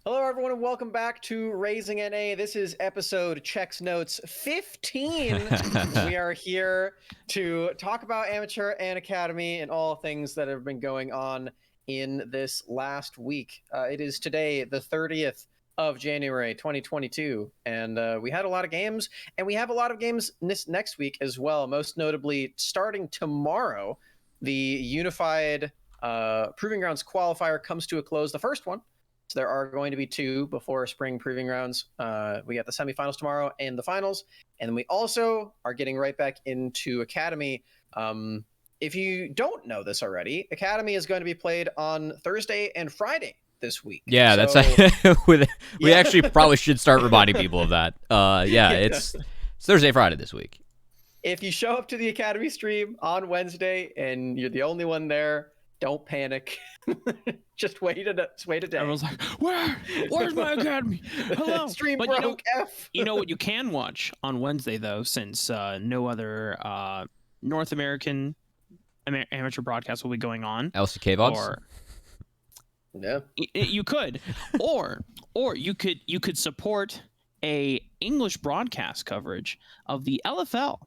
Hello, everyone, and welcome back to Raising NA. This is episode Checks Notes 15. We are here to talk about amateur and academy and all things that have been going on in this last week. It is today, the 30th of January, 2022, and we had a lot of games, and we have a lot of games next week as well, most notably starting tomorrow. The Unified Proving Grounds qualifier comes to a close, the first one. So there are going to be two before spring proving rounds. We got the semifinals tomorrow and the finals. And then we also are getting right back into Academy. If you don't know this already, Academy is going to be played on Thursday and Friday this week. Yeah, so, that's we actually probably should start reminding people of that. It's Thursday, Friday this week. If you show up to the Academy stream on Wednesday and you're the only one there, don't panic. Just wait a day. Everyone's like, where's my academy? Hello. Stream but broke. You know what you can watch on Wednesday, though, since no other North American amateur broadcast will be going on. LCK VODs? Yeah. You could. or you could support a English broadcast coverage of the LFL.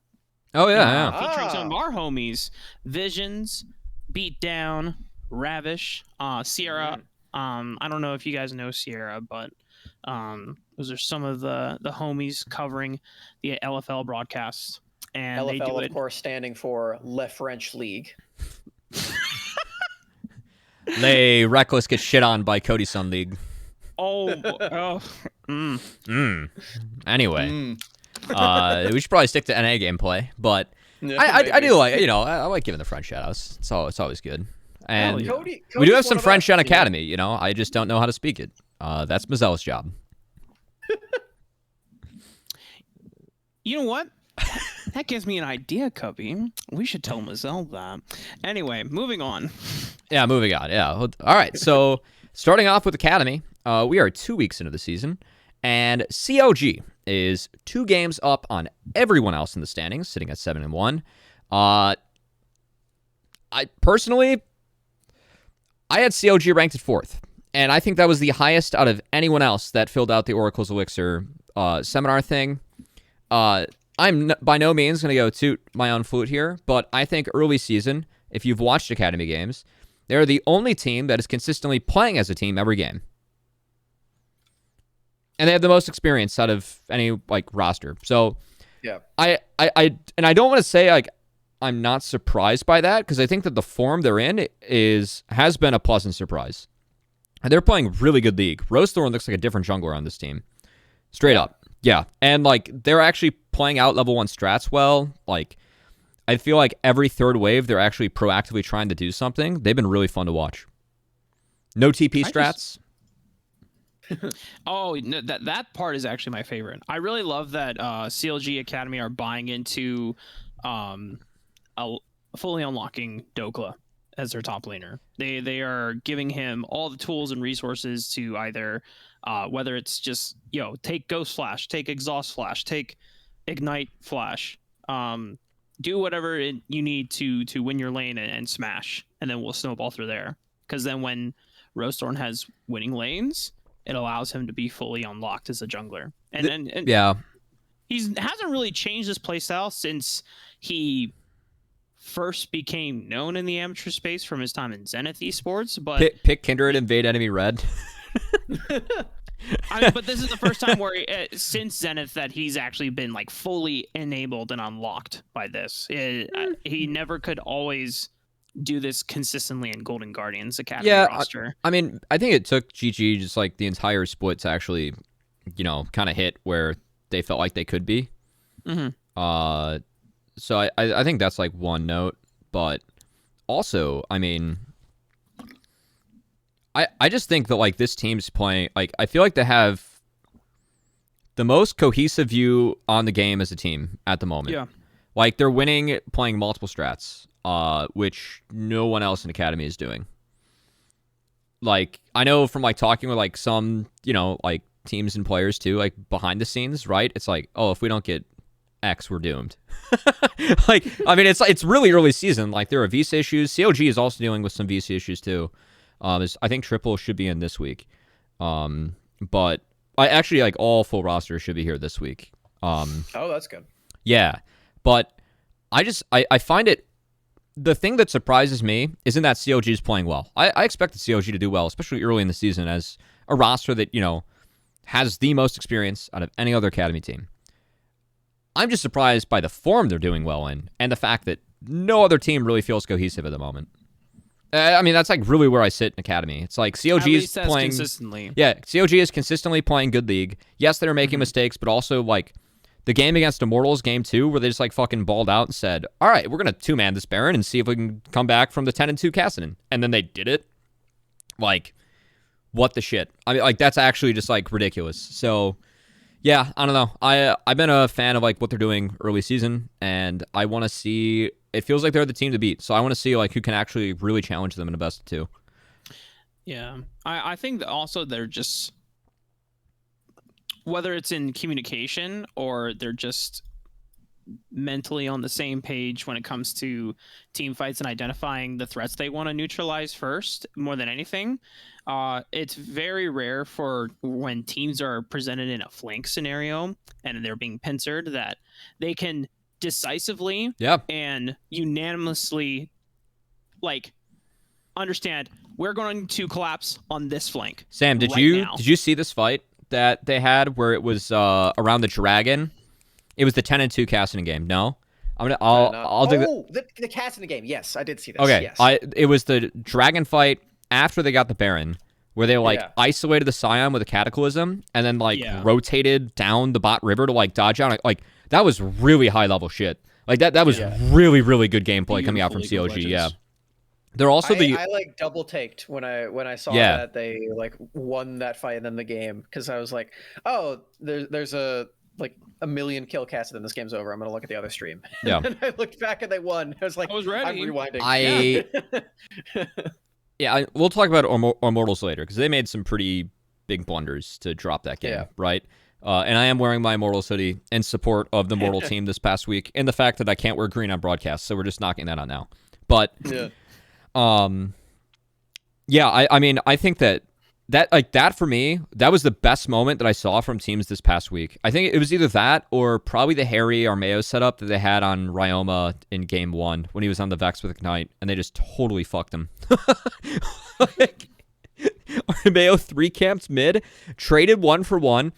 Oh, yeah. Featuring some of our homies, Visions, Beatdown, Ravish, Sierra. I don't know if you guys know Sierra, but those are some of the homies covering the LFL broadcasts. And LFL, they do of course, standing for Le French League. Les Reckless get shit on by Cody Sun League. Anyway, we should probably stick to NA gameplay, but I do like, I like giving the French shout-outs. It's always good. And Cody's we do have some one of French us, on Academy, I just don't know how to speak it. That's Mazelle's job. You know what? That gives me an idea, Cubby. We should tell Mazelle that. Anyway, moving on. Yeah, moving on. Yeah. All right. So starting off with Academy, we are 2 weeks into the season, and COG is 2 games up on everyone else in the standings, sitting at 7-1. I personally, I had COG ranked at 4th, and I think that was the highest out of anyone else that filled out the Oracle's Elixir seminar thing. I'm by no means going to go toot my own flute here, but I think early season, if you've watched Academy games, they're the only team that is consistently playing as a team every game. And they have the most experience out of any roster. So yeah, I don't want to say I'm not surprised by that, because I think that the form they're in has been a pleasant surprise. And they're playing really good league. Rosethorn looks like a different jungler on this team. Straight up. Yeah. And they're actually playing out level 1 strats well. I feel like every third wave they're actually proactively trying to do something. They've been really fun to watch. No TP strats. Oh, no, that part is actually my favorite. I really love that CLG Academy are buying into fully unlocking Dokla as their top laner. They are giving him all the tools and resources to either whether it's just take Ghost Flash, take Exhaust Flash, take Ignite Flash, do whatever you need to win your lane and smash, and then we'll snowball through there. Because then when Rosethorn has winning lanes, it allows him to be fully unlocked as a jungler. And yeah, he hasn't really changed his playstyle since he first became known in the amateur space from his time in Zenith Esports. But pick Kindred, invade enemy red. But this is the first time where since Zenith that he's actually been fully enabled and unlocked by this. He never could always do this consistently in Golden Guardians Academy roster. I mean, I think it took GG just the entire split to actually, kind of hit where they felt like they could be. Mm-hmm. So I think that's one note, but also, I mean, I just think that this team's playing, I feel like they have the most cohesive view on the game as a team at the moment. Yeah. They're winning playing multiple strats. Which no one else in Academy is doing. I know from talking with some, teams and players too, behind the scenes, right? It's if we don't get X, we're doomed. I mean, it's really early season. There are Visa issues. COG is also dealing with some Visa issues too. I think Triple should be in this week. but I actually like all full rosters should be here this week. Oh, that's good. Yeah, but I find it. The thing that surprises me isn't that COG is playing well. I expect the COG to do well, especially early in the season as a roster that, has the most experience out of any other Academy team. I'm just surprised by the form they're doing well in and the fact that no other team really feels cohesive at the moment. I mean, that's like really where I sit in Academy. It's like COG is playing consistently. Yeah, COG is consistently playing good league. Yes, they're making mistakes, but also like the game against Immortals, game 2, where they just like fucking balled out and said, all right, we're going to 2-man this Baron and see if we can come back from the 10-2 Kassadin. And then they did it. Like, what the shit? I mean, like, that's actually just like ridiculous. So, yeah, I don't know. I've been a fan of like what they're doing early season, and I want to see. It feels like they're the team to beat. So I want to see like who can actually really challenge them in a best of 2. Yeah, I think that also they're just, whether it's in communication or they're just mentally on the same page when it comes to team fights and identifying the threats they want to neutralize first, more than anything. It's very rare for when teams are presented in a flank scenario and they're being pincered that they can decisively and unanimously like understand we're going to collapse on this flank. Sam, did you see this fight that they had where it was around the dragon? It was the 10-2 Kassadin game. No, I'll do the cats in the game. Yes, I did see this. Okay, Yes. It was the dragon fight after they got the Baron, where they like isolated the Scion with a Cataclysm and then like rotated down the bot river to like dodge out. Like that was really high level shit. Like that was really really good gameplay coming out from COG. Yeah. They're also I like double taked when I saw that they like won that fight and then the game, because I was like, oh, there's a like a million kill casted and this game's over. I'm gonna look at the other stream. Yeah. And I looked back and they won. I was like, I was ready. I'm rewinding. We'll talk about Immortals later because they made some pretty big blunders to drop that game, right? And I am wearing my Immortals hoodie in support of the Mortal team this past week, and the fact that I can't wear green on broadcast, so we're just knocking that out now. But I mean, I think that for me, that was the best moment that I saw from teams this past week. I think it was either that or probably the Harry Armeo setup that they had on Ryoma in game 1 when he was on the Vex with Ignite, and they just totally fucked him. Like, Armeo 3-camped mid, traded 1-for-1.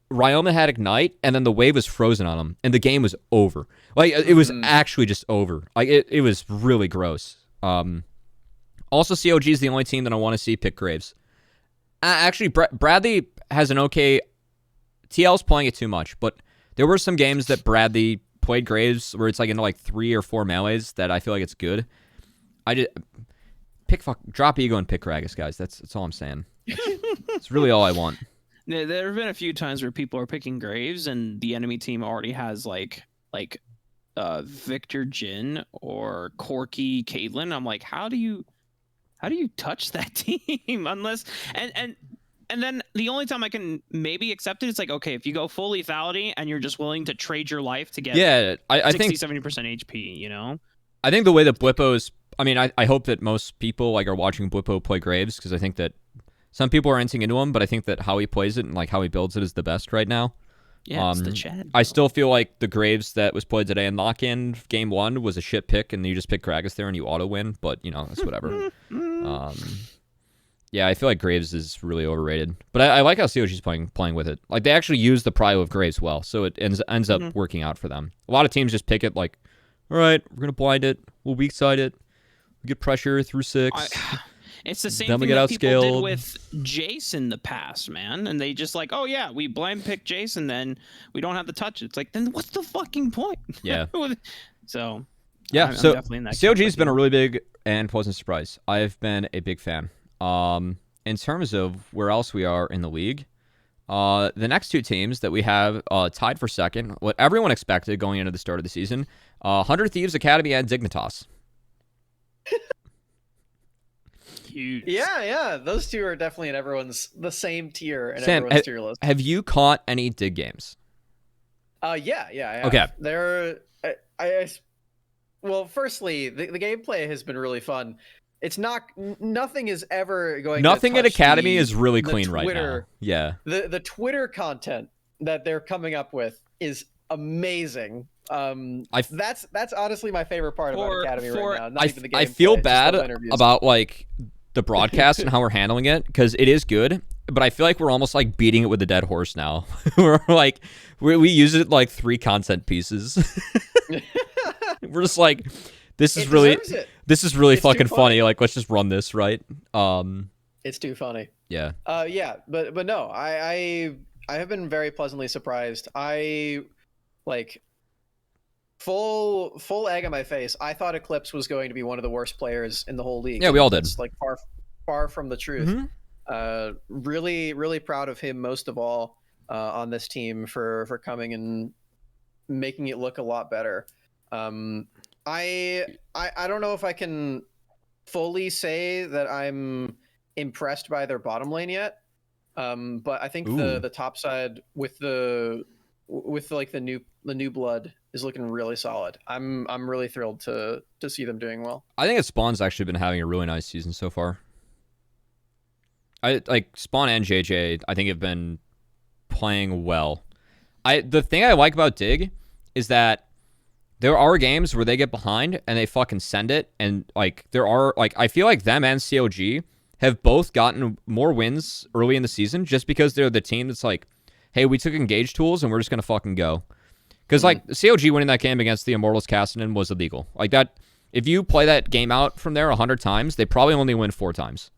Ryoma had Ignite, and then the wave was frozen on him, and the game was over. Like, it was actually just over. Like, it was really gross. Also, COG is the only team that I want to see pick Graves. Actually, Bradley has an okay... TL's playing it too much, but there were some games that Bradley played Graves where it's like into like 3 or 4 melees that I feel like it's good. Drop ego and pick Gragas, guys. That's all I'm saying. It's really all I want. There have been a few times where people are picking Graves and the enemy team already has like Victor Jin or Corky Caitlyn. I'm like, how do you touch that team unless and then the only time I can maybe accept it is like, okay, if you go full lethality and you're just willing to trade your life to get I 60, think 70% HP, you know? I think the way that Blippo's, I mean, I hope that most people like are watching Blippo play Graves because I think that some people are inting into him, but I think that how he plays it and like how he builds it is the best right now. Yeah, it's the Chad. I still feel like the Graves that was played today in lock-in game 1 was a shit pick, and you just pick Gragas there and you auto-win, but, that's whatever. Yeah, I feel like Graves is really overrated. But I like how COG's playing with it. Like, they actually use the prio of Graves well, so it ends up working out for them. A lot of teams just pick it like, all right, we're going to blind it, we'll weak side it, we get pressure through 6. It's the same Then thing we get that people did outscaled. with Jace in the past, man. And they just like, oh yeah, we blind pick Jace and then we don't have to touch it. It's like, then what's the fucking point? Yeah. So yeah, I'm so definitely in that COG's been a really big and pleasant surprise. I've been a big fan. In terms of where else we are in the league, the next 2 teams that we have tied for second, what everyone expected going into the start of the season, 100 Thieves Academy and Dignitas. huge. Yeah. Those 2 are definitely in the same tier in Sam, everyone's tier list. Have you caught any dig games? Yeah. I have. Okay. Well, firstly, the gameplay has been really fun. it's not nothing is ever going. Nothing to at touch Academy the, is really the clean right now. Twitter, Yeah. The Twitter content that they're coming up with is amazing. That's honestly my favorite part about Academy right now. Not even the gameplay, I feel it's just those bad interviews. about like the broadcast and how we're handling it because it is good, but I feel like we're almost like beating it with a dead horse now. We're like we use it like 3 content pieces. We're just like this is really fucking funny. Like let's just run this, right? It's too funny. Yeah. Yeah, but no, I have been very pleasantly surprised. I like full egg on my face. I thought Eclipse was going to be one of the worst players in the whole league. Yeah, we all did. It's like far from the truth. Mm-hmm. Really proud of him most of all on this team for coming and making it look a lot better. I don't know if I can fully say that I'm impressed by their bottom lane yet. But I think the top side with like the new blood is looking really solid. I'm really thrilled to see them doing well. I think Spawn's actually been having a really nice season so far. I like Spawn and JJ, I think have been playing well. The thing I like about Dig is that there are games where they get behind and they fucking send it, and like there are like I feel like them and COG have both gotten more wins early in the season just because they're the team that's like, hey, we took engage tools and we're just gonna fucking go. Because like COG winning that game against the Immortals Cassinan was illegal. Like that, if you play that game out from there 100 times, they probably only win 4 times.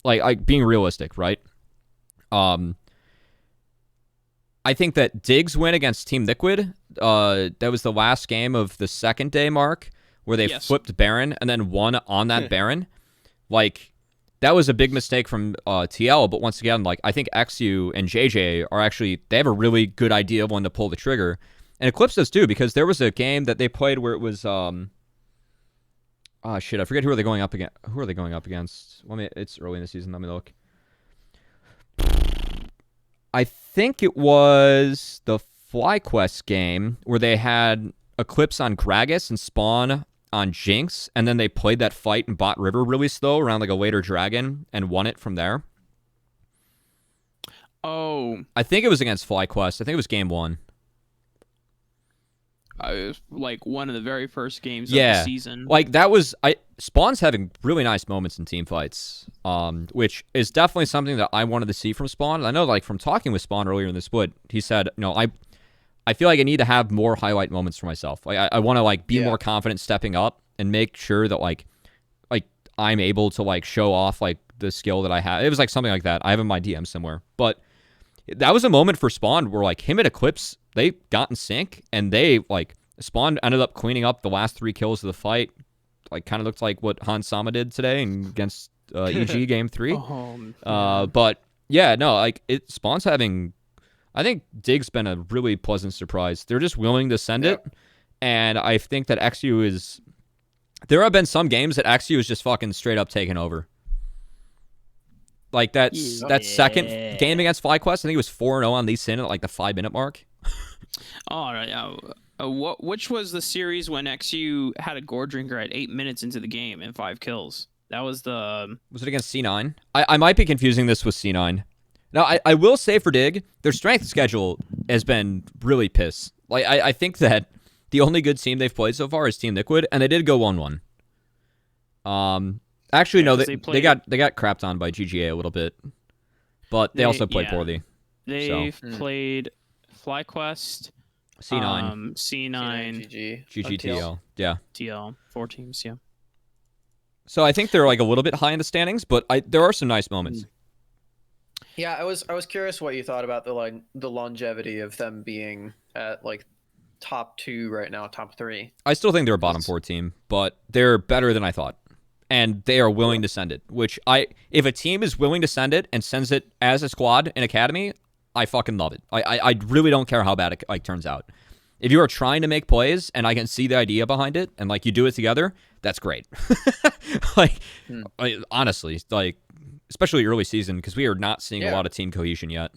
Like being realistic, right? I think that Dig's win against Team Liquid, that was the last game of the second day mark where they flipped Baron and then won on that Baron. Like, that was a big mistake from TL, but once again, like, I think XU and JJ are actually, they have a really good idea of when to pull the trigger. And Eclipse does too, because there was a game that they played where it was, oh shit, I forget who are they going up against. Who are they going up against? It's early in the season, let me look. I think it was the FlyQuest game where they had Eclipse on Gragas and Spawn on Jinx, and then they played that fight in Bot River really slow around like a later dragon and won it from there. Oh. I think it was against FlyQuest. I think it was game 1. It was like one of the very first games of the season. Like that was Spawn's having really nice moments in team fights, which is definitely something that I wanted to see from Spawn. I know, like from talking with Spawn earlier in the split, he said, I feel like I need to have more highlight moments for myself. Like I want to like be more confident stepping up and make sure that like I'm able to like show off like the skill that I have. It was like something like that. I have in my DM somewhere, but that was a moment for Spawn where like him and Eclipse, they got in sync, and they like Spawn ended up cleaning up the last 3 kills of the fight. Like kind of looked like what Han Sama did today against EG game 3. But yeah, no, like Spawn's having. I think Dig's been a really pleasant surprise. They're just willing to send it, and I think that XU is. There have been some games that XU is just fucking straight up taken over. Like that second game against FlyQuest, I think it was 4-0 on Lee Sin at like the 5-minute mark. All right. Which was the series when XU had a Gore Drinker at 8 minutes into the game and 5 kills? That was the. Was it against C9? I might be confusing this with C9. Now, I will say for Dig, their strength schedule has been really piss. Like I think that the only good team they've played so far is Team Liquid, and they did go 1-1. Actually, no, they got crapped on by GGA a little bit, but they also played poorly. They played FlyQuest, C9, C9, GGTL, TL, 4 teams, yeah. So I think they're like a little bit high in the standings, but there are some nice moments. Yeah, I was curious what you thought about the longevity of them being at like top 2 right now, top 3. I still think they're a bottom 4 team, but they're better than I thought. And they are willing to send it, which if a team is willing to send it and sends it as a squad in Academy, I fucking love it. I really don't care how bad it like turns out. If you are trying to make plays and I can see the idea behind it and like you do it together, that's great. Honestly, like especially early season, because we are not seeing a lot of team cohesion yet.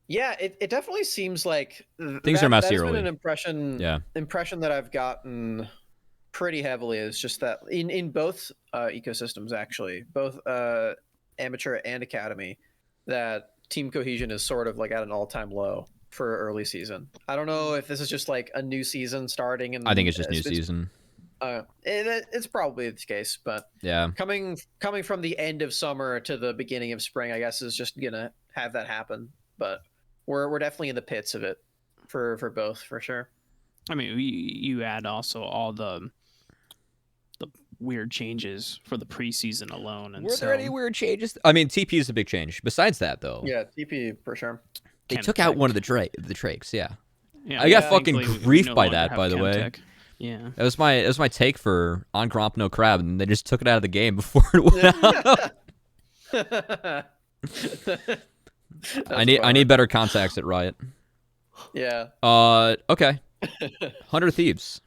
Yeah, it definitely seems like things are messy that's early. Been an impression that I've gotten pretty heavily is just that in both ecosystems, actually, both amateur and academy, that team cohesion is sort of like at an all-time low for early season. I don't know if this is just like a new season starting, and I think it's just new season. It's probably the case, but Yeah. coming from the end of summer to the beginning of spring, I guess is just gonna have that happen. But we're definitely in the pits of it for both, for sure. I mean, you add also all the weird changes for the preseason alone, and Were there any weird changes? I mean, TP is a big change. Besides that, though, Yeah, TP for sure. they took out one of the Drakes. Yeah, Yeah, I got fucking thankfully, we grief no by longer that, have by the way. Chemtech. Yeah, It was my take for on Gromp no crab, and they just took it out of the game before it went out. I need better contacts at Riot. Yeah. Okay. 100 Thieves.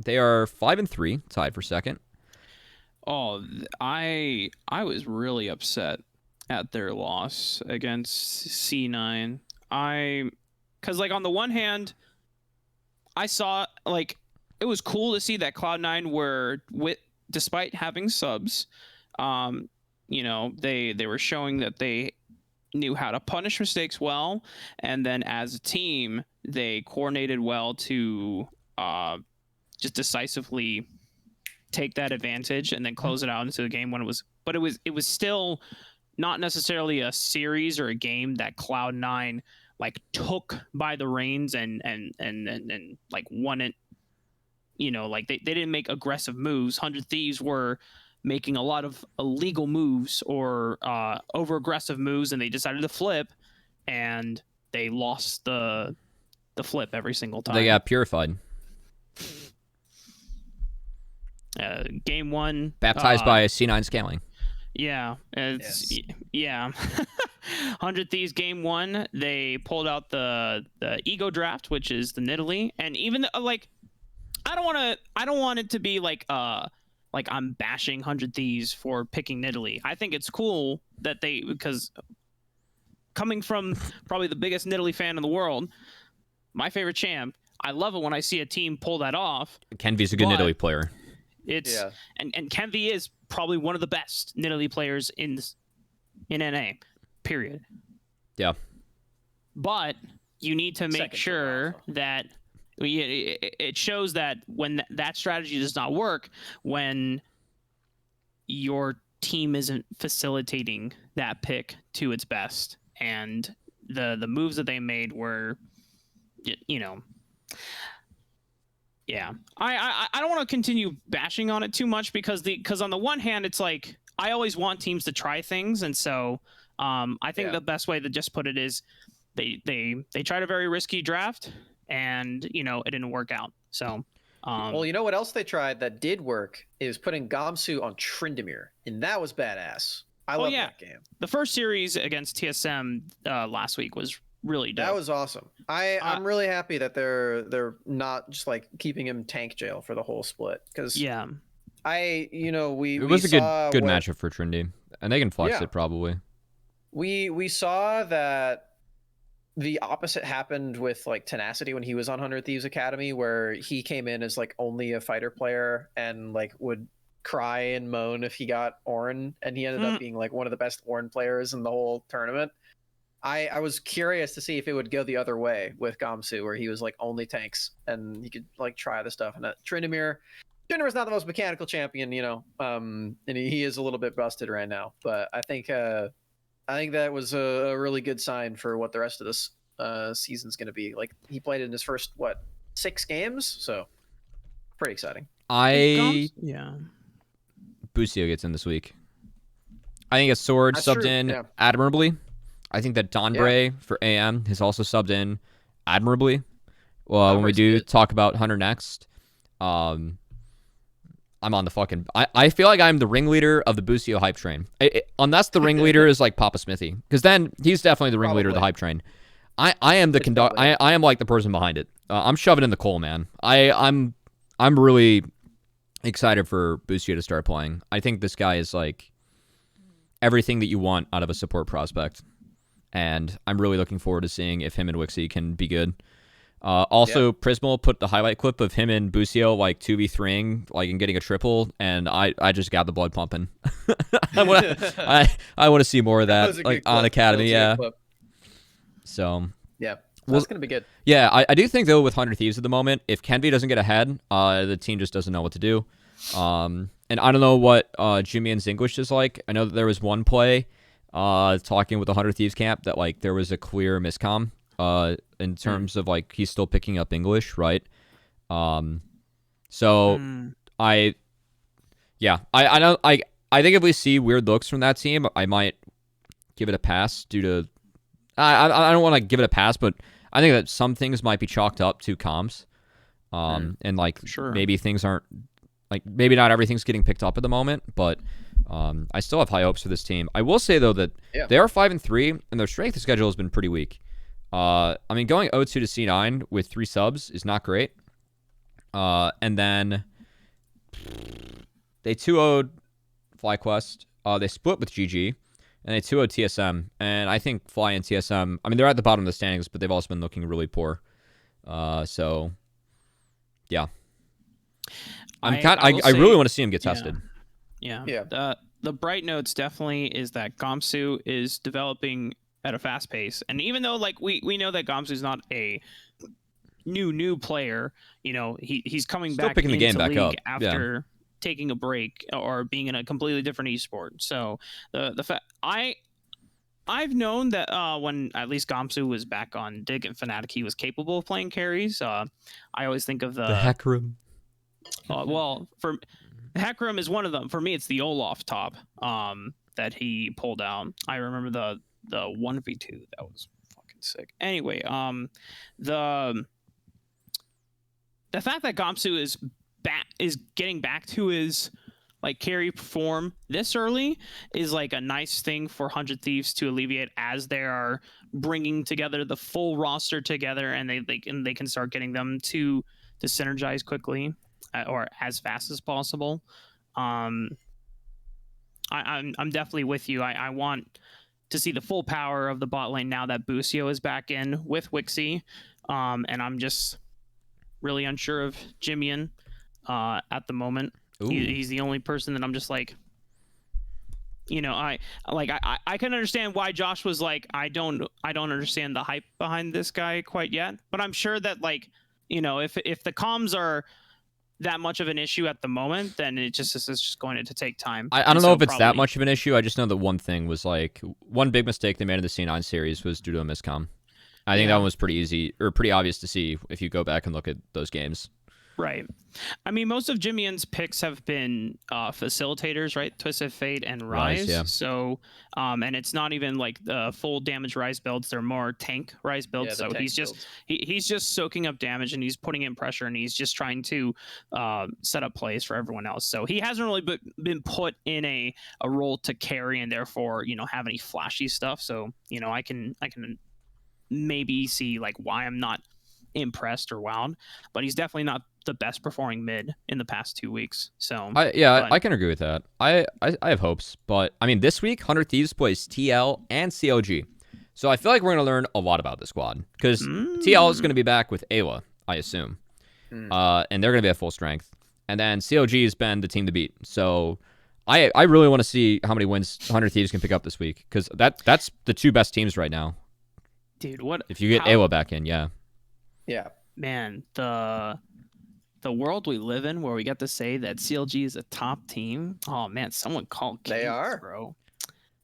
They are 5-3, tied for second. Oh, I was really upset at their loss against C9. Because like on the one hand, I saw like it was cool to see that Cloud9 were despite having subs, you know, they were showing that they knew how to punish mistakes well, and then as a team they coordinated well to just decisively take that advantage and then close it out into the game when it was still not necessarily a series or a game that Cloud9 like took by the reins and like won it. You know, like they didn't make aggressive moves. 100 Thieves were making a lot of illegal moves or over aggressive moves, and they decided to flip, and they lost the flip every single time. They got purified. Game one, Baptized by C9 scaling. Yeah, yeah. 100 Thieves game one, they pulled out the ego draft, which is the Nidalee, and even like I don't want it to be like I'm bashing 100 Thieves for picking Nidalee. I think it's cool that because coming from probably the biggest Nidalee fan in the world, my favorite champ, I love it when I see a team pull that off. Kenvy's a good Nidalee player. And Kenvy is probably one of the best Nidalee players in NA, period. Yeah. But you need to make sure that it shows that when that strategy does not work, when your team isn't facilitating that pick to its best, and the moves that they made were, you know. Yeah, I don't want to continue bashing on it too much because on the one hand it's like I always want teams to try things, and so I think the best way to just put it is they tried a very risky draft, and you know it didn't work out. So well, you know what else they tried that did work is putting Gamsu on Tryndamere, and that was badass. I love that game. The first series against TSM last week was really dope. That was awesome. I'm really happy that they're not just like keeping him tank jail for the whole split, because we it was a good matchup for Trindy, and they can flex it probably. We saw that the opposite happened with like Tenacity when he was on 100 Thieves Academy, where he came in as like only a fighter player and like would cry and moan if he got Ornn, and he ended up being like one of the best Ornn players in the whole tournament. I was curious to see if it would go the other way with Gamsu, where he was like only tanks and he could like try the stuff. And Tryndamere is not the most mechanical champion, you know, and he is a little bit busted right now. But I think that was a really good sign for what the rest of this season's going to be. Like he played in his first 6 games, so pretty exciting. Busio gets in this week. I think a Sword subbed in admirably. I think that Donbray for AM has also subbed in admirably. Well, when we do talk about Hunter next, I'm on the fucking... I feel like I'm the ringleader of the Busio hype train. Unless the ringleader is like Papa Smithy, because then he's definitely the ringleader of the hype train. I am the conduct. I am like the person behind it. I'm shoving in the coal, man. I'm really excited for Busio to start playing. I think this guy is like everything that you want out of a support prospect. And I'm really looking forward to seeing if him and Wixie can be good. Also, Prismal put the highlight clip of him and Busio like 2v3ing, like and getting a triple, and I just got the blood pumping. I want to see more of that, like on Academy, yeah. So yeah, that's gonna be good. Yeah, I do think though with 100 Thieves at the moment, if Kenvi doesn't get ahead, the team just doesn't know what to do. And I don't know what Jimmy and English is like. I know that there was one play talking with the 100 Thieves camp that like there was a clear miscomm in terms of like he's still picking up English, right? So I don't I think if we see weird looks from that team, I might give it a pass due to I don't want to give it a pass, but I think that some things might be chalked up to comms. And like maybe things aren't like maybe not everything's getting picked up at the moment, but I still have high hopes for this team. I will say though that they are 5-3 and their strength of schedule has been pretty weak. I mean going 0-2 to C9 with 3 subs is not great. And then they 2-0'd FlyQuest. They split with GG. And they 2-0 TSM. And I think Fly and TSM, I mean, they're at the bottom of the standings, but they've also been looking really poor. So, yeah. I really want to see him get tested. Yeah. The bright notes definitely is that Gamsu is developing at a fast pace. And even though, like, we know that Gamsu's not a new player, you know, he's coming still back picking the game back up after taking a break or being in a completely different esport. So the fact I've known that when at least Gamsu was back on Dig and Fnatic, he was capable of playing carries. I always think of the hack room. Well, for hack room is one of them. For me, it's the Olaf top that he pulled out. I remember the 1v2 that was fucking sick. Anyway, the fact that Gamsu is getting back to his like carry perform this early is like a nice thing for 100 Thieves to alleviate as they are bringing together the full roster together, and they can start getting them to synergize quickly or as fast as possible. I'm definitely with you. I want to see the full power of the bot lane now that Busio is back in with Wixie, and I'm just really unsure of Jimian at the moment. He's the only person that I'm just like, you know, I can understand why Josh was like, I don't understand the hype behind this guy quite yet, but I'm sure that like, you know, if the comms are that much of an issue at the moment, then it's just going to take time. I don't know if it's that much of an issue. I just know that one thing was like one big mistake they made in the C9 series was due to a miscomm. I think that one was pretty easy or pretty obvious to see if you go back and look at those games. Right. I mean, most of Jimian's picks have been facilitators, right? Twisted Fate and Rise. Yeah. So, and it's not even like the full damage Rise builds. They're more tank Rise builds. So he's just soaking up damage and he's putting in pressure and he's just trying to set up plays for everyone else. So he hasn't really been put in a role to carry and therefore, you know, have any flashy stuff. So, you know, I can maybe see like why I'm not impressed or wowed, but he's definitely not the best performing mid in the past 2 weeks. So I can agree with that. I have hopes, but I mean this week 100 Thieves plays TL and CLG, so I feel like we're gonna learn a lot about this squad because TL is gonna be back with Ayla, I assume, and they're gonna be at full strength, and then CLG has been the team to beat. So I really want to see how many wins 100 Thieves can pick up this week because that's the 2 best teams right now. Dude, what if you get Ayla back in? Yeah, man, the world we live in where we get to say that CLG is a top team. Oh man, someone called Kangas, they are, bro.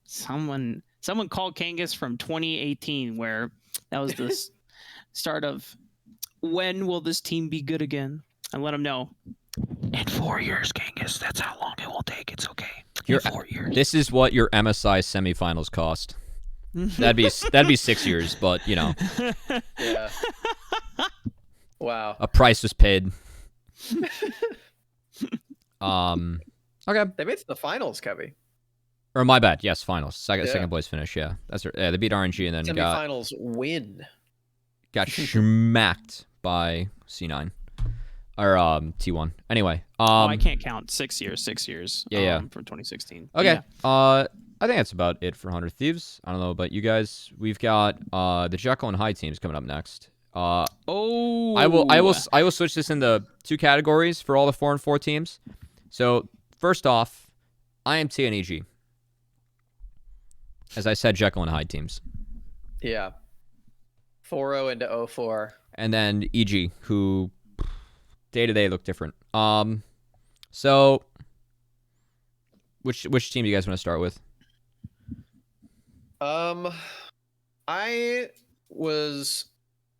Someone called Kangas from 2018 where that was the start of when will this team be good again? And let them know in 4 years, Kangas, that's how long it will take. It's okay. In 4 years. This is what your MSI semifinals cost. That'd be 6 years, but you know. Yeah. Wow. A price was paid. Okay. They made it to the finals, Kevy. Or my bad. Yes, finals. Second place finish. Yeah, that's right. Yeah, they beat RNG and then semifinals win. Got smacked by C9 or T1. Anyway, I can't count 6 years. 6 years. Yeah. From 2016. Okay. Yeah. I think that's about it for 100 Thieves. I don't know about you guys. We've got the Jekyll and Hyde teams coming up next. Oh, I will switch this into 2 categories for all the 4 and 4 teams. So first off, IMT and EG. As I said, Jekyll and Hyde teams. Yeah. 4-0 into 0-4. And then EG, who day to day look different. So which team do you guys want to start with? I was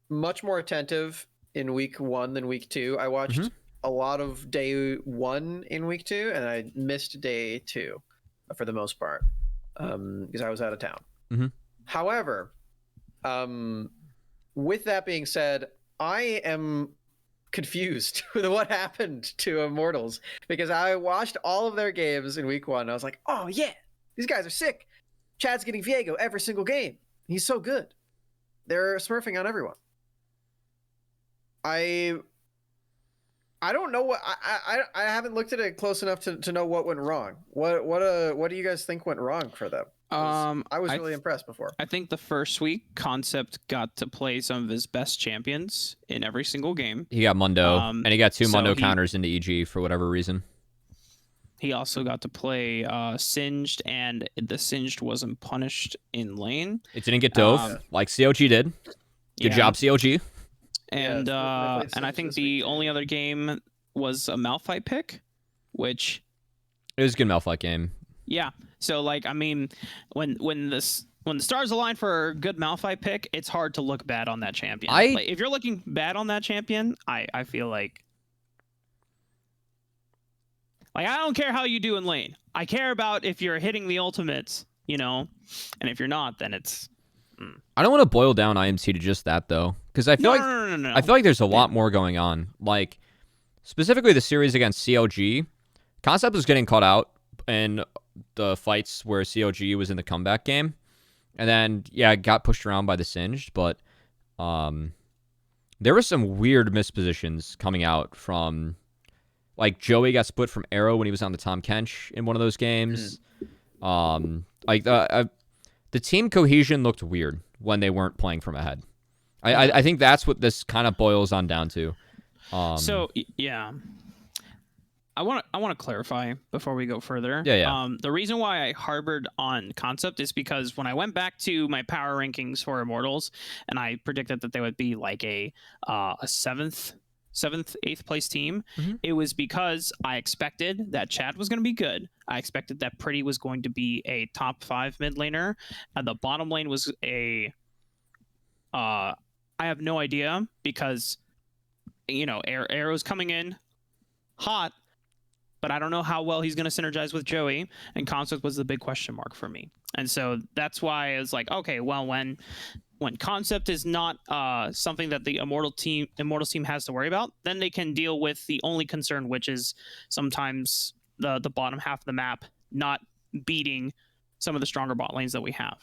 much more attentive in week 1 than week 2. I watched a lot of day 1 in week 2, and I missed day 2 for the most part because I was out of town. However, with that being said, I am confused with what happened to Immortals because I watched all of their games in week 1. And I was like, oh yeah, these guys are sick. Chad's getting Viego every single game. He's so good. They're smurfing on everyone. I don't know what I haven't looked at it close enough to know what went wrong. What do you guys think went wrong for them? I was really impressed before. I think the first week, Concept got to play some of his best champions in every single game. He got Mundo, and he got 2 Mundo counters into EG for whatever reason. He also got to play Singed, and the Singed wasn't punished in lane. It didn't get dove like COG did. Good job, COG. And I think the only other game was a Malphite pick, which it was a good Malphite game. Yeah. So like, I mean, when the stars align for a good Malphite pick, it's hard to look bad on that champion. Like, if you're looking bad on that champion, I feel like I don't care how you do in lane. I care about if you're hitting the ultimates, and if you're not, then it's. I don't want to boil down IMT to just that though, because I feel No. I feel like there's a lot more going on. Like specifically the series against COG, Concept was getting caught out in the fights where COG was in the comeback game, and then got pushed around by the Singed, but there were some weird mispositions coming out from. Like, Joey got split from Arrow when he was on the Tom Kench in one of those games. The team cohesion looked weird when they weren't playing from ahead. I think that's what this kind of boils on down to. So, yeah. I want to clarify before we go further. Yeah. The reason why I harbored on Concept is because when I went back to my power rankings for Immortals, and I predicted that they would be like a 7th, 8th place team, it was because I expected that Chad was going to be good. I expected that Pretty was going to be a top 5 mid laner, and the bottom lane was I have no idea because Arrow's coming in hot, but I don't know how well he's going to synergize with Joey, and Concept was the big question mark for me. And so that's why I was like, okay, well, when Concept is not something that the Immortals team has to worry about, then they can deal with the only concern, which is sometimes the bottom half of the map not beating some of the stronger bot lanes that we have.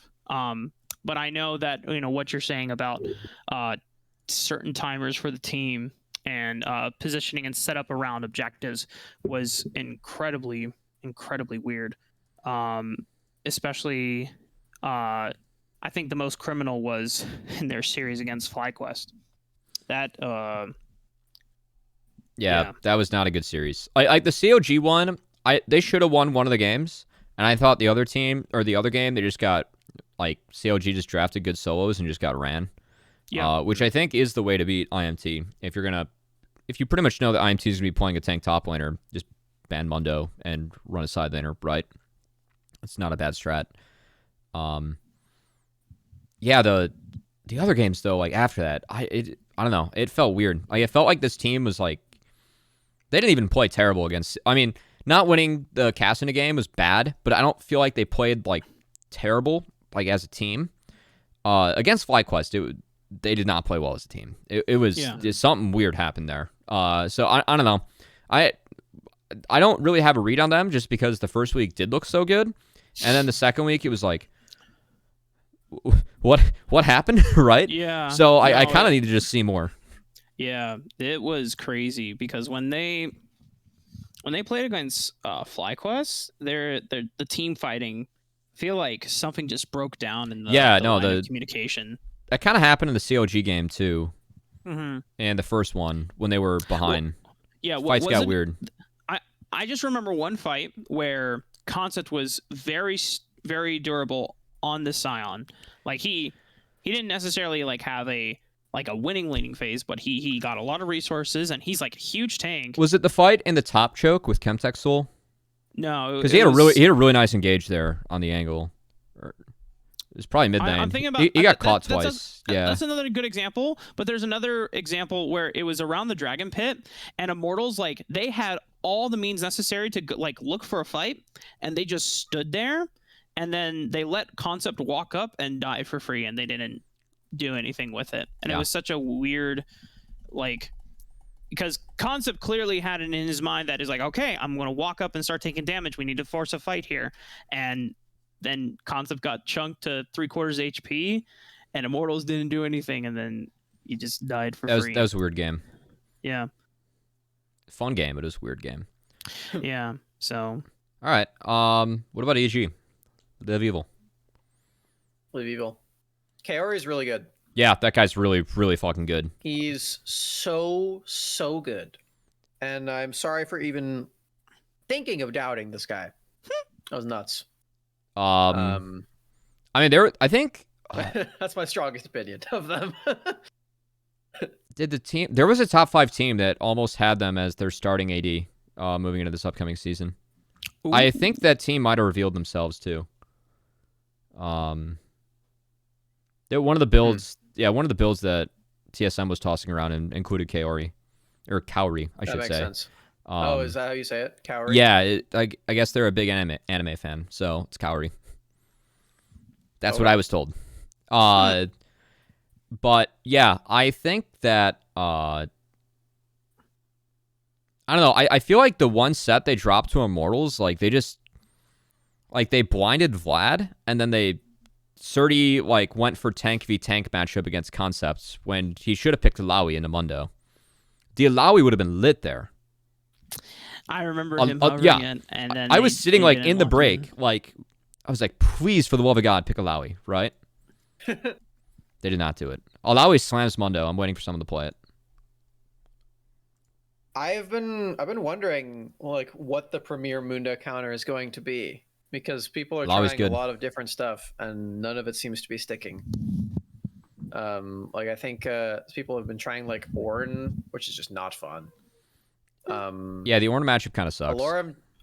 But I know that what you're saying about certain timers for the team and positioning and setup around objectives was incredibly weird. Especially I think the most criminal was in their series against FlyQuest. That that was not a good series. Like the COG one, they should have won one of the games, and I thought the other team or the other game they just got COG just drafted good solos and just got ran. Which I think is the way to beat IMT. If you pretty much know that IMT is gonna be playing a tank top laner, just ban Mundo and run a side laner, right? It's not a bad strat. The other games though, after that, I don't know. It felt weird. It felt like this team was they didn't even play terrible against. I mean, not winning the Cassina game was bad, but I don't feel like they played terrible as a team. Against FlyQuest, they did not play well as a team. It was something weird happened there. So I don't know. I don't really have a read on them just because the first week did look so good, and then the second week it was what happened, right? Yeah. So I kind of need to just see more. Yeah, it was crazy because when they played against FlyQuest, the team fighting, I feel like something just broke down in the line of communication. That kind of happened in the COG game too. Mm-hmm. and the first one when they were behind. Yeah, Fights got weird. I just remember one fight where Concept was very, very durable on the Scion. Like he didn't necessarily like have a winning laning phase, but he got a lot of resources and he's like a huge tank. Was it the fight in the top choke with Chemtech Soul? No, because he had a really nice engage there on the angle. It was probably mid lane. I'm thinking about he got caught twice. Yeah, that's another good example. But there's another example where it was around the Dragon Pit, and Immortals like they had all the means necessary to like look for a fight, and they just stood there, and then they let Concept walk up and die for free, and they didn't do anything with it. And it was such a weird, like, because Concept clearly had it in his mind that is like, okay, I'm going to walk up and start taking damage. We need to force a fight here, and then Concept got chunked to 3/4 HP, and Immortals didn't do anything, and then he just died for free. That was a weird game. Yeah. Fun game, but it was a weird game. Yeah. So. All right. What about EG? Live Evil. Live Evil. Kaori is really good. Yeah, that guy's really, really fucking good. He's so good, and I'm sorry for even thinking of doubting this guy. That was nuts. I mean, I think that's my strongest opinion of them. There was a top 5 team that almost had them as their starting AD moving into this upcoming season. Ooh. I think that team might have revealed themselves too. One of the builds that TSM was tossing around included Kaori, or Kaori, I should say. That makes sense. Is that how you say it? Kaori? Yeah, I guess they're a big anime fan, so it's Kaori. That's what I was told. But yeah, I think that I don't know. I feel like the one set they dropped to Immortals, like they blinded Vlad, and then Surdy like went for tank v tank matchup against Concepts when he should have picked Alawi in the Mundo. The Alawi would have been lit there. I remember him hovering in, and then I was sitting like in the break, like I was like, please, for the love of God, pick Alawi, right? They did not do it. Alawi slams Mundo. I'm waiting for someone to play it. I've been wondering like what the premier Mundo counter is going to be, because people are trying a lot of different stuff and none of it seems to be sticking. Like I think people have been trying like Ornn, which is just not fun. Yeah, the Ornn matchup kind of sucks.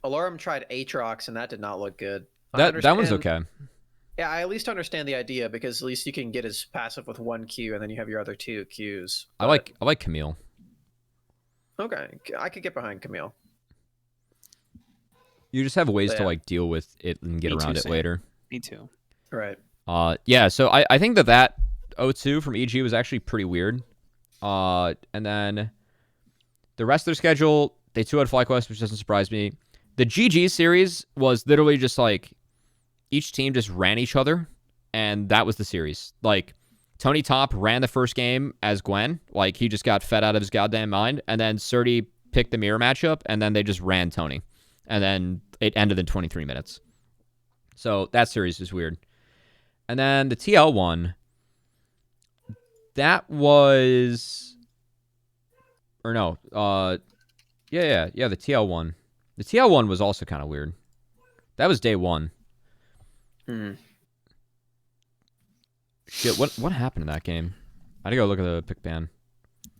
Alorum tried Aatrox and that did not look good. That one's okay. Yeah, I at least understand the idea, because at least you can get his passive with 1 Q and then you have your other 2 Qs. But I like Camille. Okay, I could get behind Camille. You just have ways to like deal with it and get around it later. Me too. Right. Yeah, so I think that O2 from EG was actually pretty weird. And then the rest of their schedule, they 2 had FlyQuest, which doesn't surprise me. The GG series was literally just like each team just ran each other, and that was the series. Like Tony Top ran the first game as Gwen, like he just got fed out of his goddamn mind, and then Surdy picked the mirror matchup, and then they just ran Tony, and then it ended in 23 minutes. So that series was weird. And then the TL one, that was, or no, yeah, the TL one. The TL one was also kind of weird. That was day 1. Shit, what happened in that game? I had to go look at the pick ban.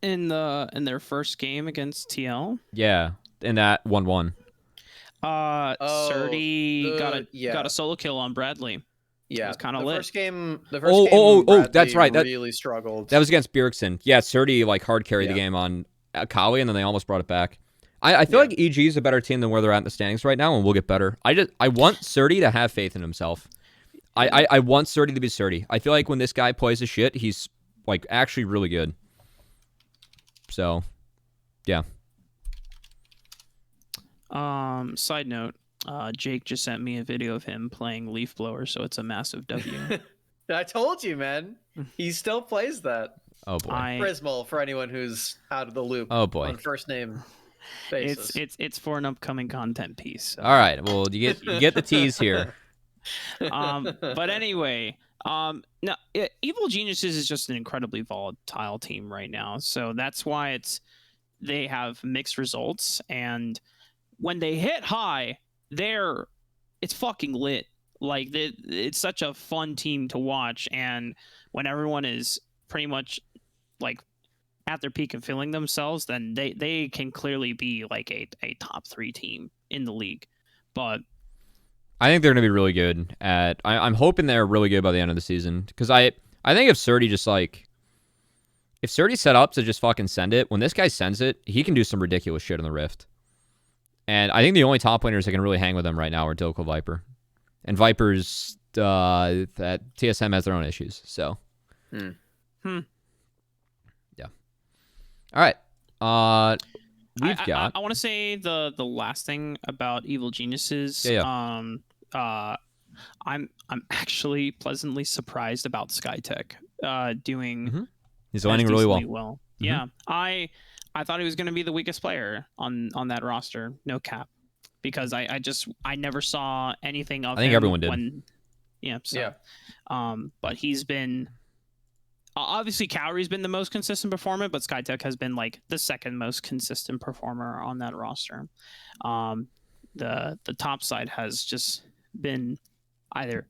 In their first game against TL? Yeah, in that 1-1. Surdy got a solo kill on Bradley. Yeah, it was kind of lit. First game, that's right. That really struggled. That was against Bjergsen. Yeah, Surdy like hard carried the game on Akali, and then they almost brought it back. I feel like EG is a better team than where they're at in the standings right now, and we'll get better. I want Surdy to have faith in himself. I want Surdy to be Surdy. I feel like when this guy plays his shit, he's like actually really good. So, yeah. Side note, Jake just sent me a video of him playing Leaf Blower, so it's a massive W. I told you, man. He still plays that. Oh boy. Prismal, for anyone who's out of the loop. Oh boy. On first name basis. It's for an upcoming content piece. So. All right. Well, you get the tease here. But anyway, No, Evil Geniuses is just an incredibly volatile team right now, so that's why they have mixed results, and when they hit high, it's fucking lit. Like it's such a fun team to watch, and when everyone is pretty much like at their peak and feeling themselves, then they can clearly be like a top 3 team in the league. But I think they're going to be really good at. I'm hoping they're really good by the end of the season, because I think if Surdy if Surdy's set up to just fucking send it, when this guy sends it, he can do some ridiculous shit in the Rift. And I think the only top laners that can really hang with him right now are Dilko Viper, and Viper's that TSM has their own issues. So, yeah. All right. We've got. I want to say the last thing about Evil Geniuses. Yeah. I'm actually pleasantly surprised about SkyTech doing. He's landing really well. Mm-hmm. Yeah, I thought he was going to be the weakest player on that roster. No cap, because I never saw anything of him. I think everyone did. But he's been. Obviously, Cowrie's been the most consistent performer, but SkyTech has been like the second most consistent performer on that roster. The top side has just been either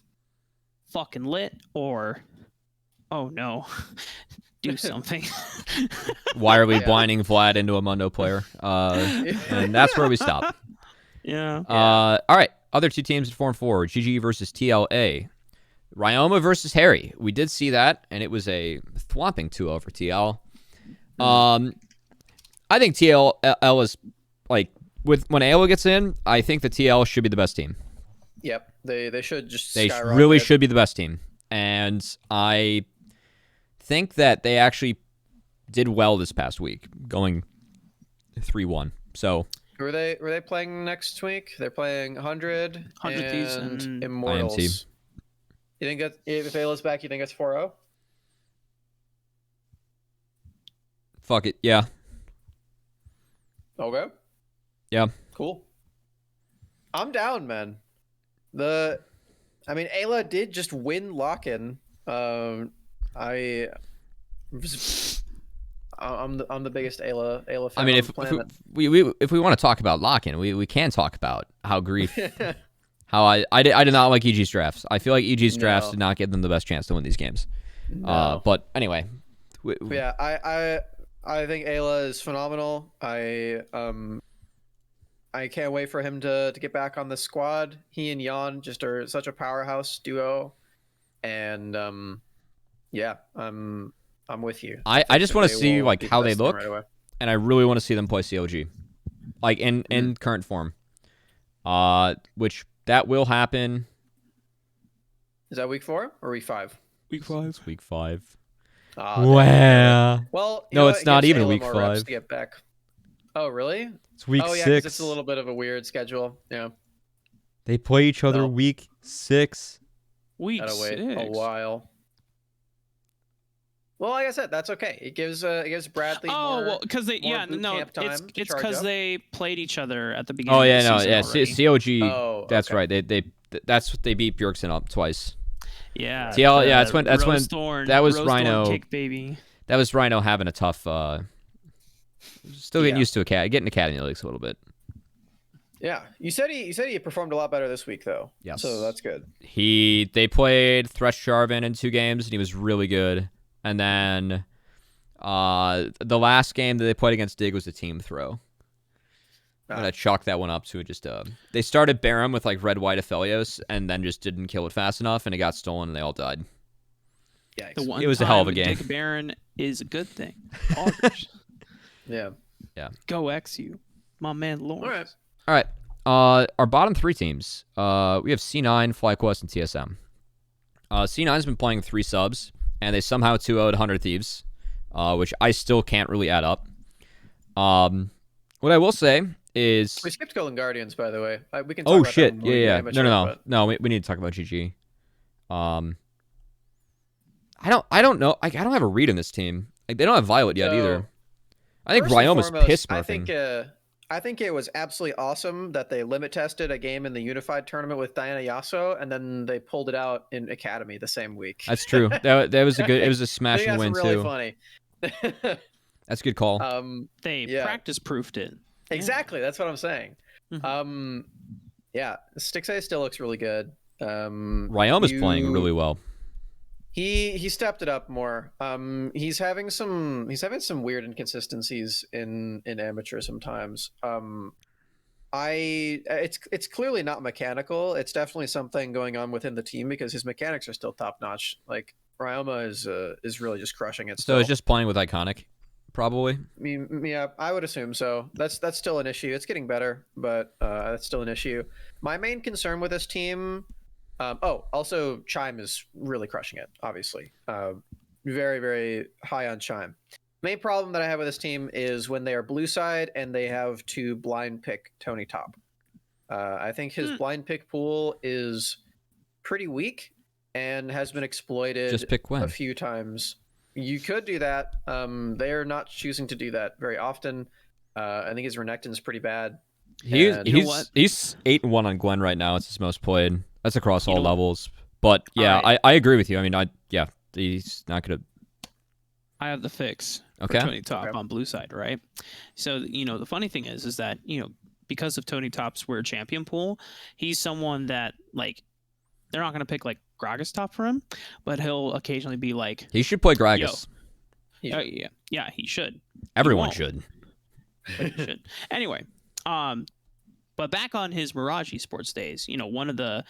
fucking lit or, oh no, do something. Why are we blinding Vlad into a Mundo player? And that's where we stop. Yeah. All right. Other 2 teams at 4-4. GG versus TLA. Ryoma versus Harry. We did see that, and it was a thwomping 2-0 for TL. I think TL is like when Ayla gets in. I think the TL should be the best team. Yep, they should just. They really should be the best team, and I think that they actually did well this past week, going 3-1. So. Who are they playing next week? They're playing 100 Thieves and Immortals. IMT. You think that if Ayla's back, you think it's 4-0? Fuck it, yeah. Okay. Yeah. Cool. I'm down, man. Ayla did just win lock-in. I'm the biggest Ayla fan. I mean, if we want to talk about lock-in, we can talk about how Grief. How I did not like EG's drafts. I feel like EG's drafts did not give them the best chance to win these games. No. But anyway. Yeah, I think Ayla is phenomenal. I can't wait for him to get back on the squad. He and Jan just are such a powerhouse duo. And yeah, I'm with you. I just want to see like how they look, and I really want to see them play COG. Like in current form. Which that will happen. Is that week 4 or week 5? Week 5. It's week 5. Wow. Well, no, it's not even week 5. To get back. Oh, really? It's week 6. 'Cause it's a little bit of a weird schedule. Yeah. They play each other week 6. Week Gotta 6. wait a while. Well, like I said, that's okay. It gives Bradley more. Because they it's because they played each other at the beginning. Oh of yeah, the no, season yeah, already. COG. Oh, that's okay. right. They beat Bjergsen up twice. Yeah. TL, yeah, that's when that was Rose Rhino. Thorn kick, baby. That was Rhino having a tough. Still getting used to getting Academy Leagues a little bit. Yeah, you said he performed a lot better this week though. Yes. So that's good. They played Thresh Jarvan in 2 games and he was really good. And then the last game that they played against Dig was a team throw. I'm gonna chalk that one up to just they started Baron with like red white Aphelios and then just didn't kill it fast enough and it got stolen and they all died. Yeah, it was a hell of a game. Dig Baron is a good thing. Yeah. Go XU, my man Lawrence. All right. Our bottom 3 teams. We have C9, FlyQuest, and TSM. C9's been playing 3 subs, and they somehow 2-0'd 100 Thieves, which I still can't really add up. What I will say is... We skipped Golden Guardians, by the way. We can talk oh, about shit. That Yeah. amateur, No. No, we need to talk about GG. I don't know. I don't have a read in this team. Like, they don't have Violet yet either. I think Ryoma's piss smurfing. I think it was absolutely awesome that they limit tested a game in the unified tournament with Diana Yasuo, and then they pulled it out in Academy the same week. That's true. That was a good. It was a I smash think and that's win really too. funny. That's a good call. They yeah. practice proofed it. Exactly. That's what I'm saying. Mhm. Yeah, Stixay still looks really good. Ryoma's playing really well. He stepped it up more. He's having some weird inconsistencies in amateur sometimes. It's clearly not mechanical. It's definitely something going on within the team because his mechanics are still top notch. Like Ryoma is really just crushing it. So Still. it's just playing with Iconic, probably. I mean, yeah, I would assume so. That's still an issue. It's getting better, but that's still an issue. My main concern with this team. Also Chime is really crushing it. Obviously, very very high on Chime. Main problem that I have with this team is when they are blue side and they have to blind pick Tony Top. I think his blind pick pool is pretty weak and has been exploited Just pick Gwen a few times. You could do that. They are not choosing to do that very often. I think his Renekton is pretty bad. He's 8-1 on Gwen right now. It's his most played. That's across all levels. But yeah, right. I agree with you. I mean, he's not gonna. I have the fix Okay. for Tony Top on blue side, right? So the funny thing is that because of Tony Top's weird champion pool, he's someone that like they're not gonna pick like Gragas top for him, but he'll occasionally be like, he should play Gragas. Yeah, he should. Everyone should. But he should. Anyway, but back on his Mirage Esports days, one of the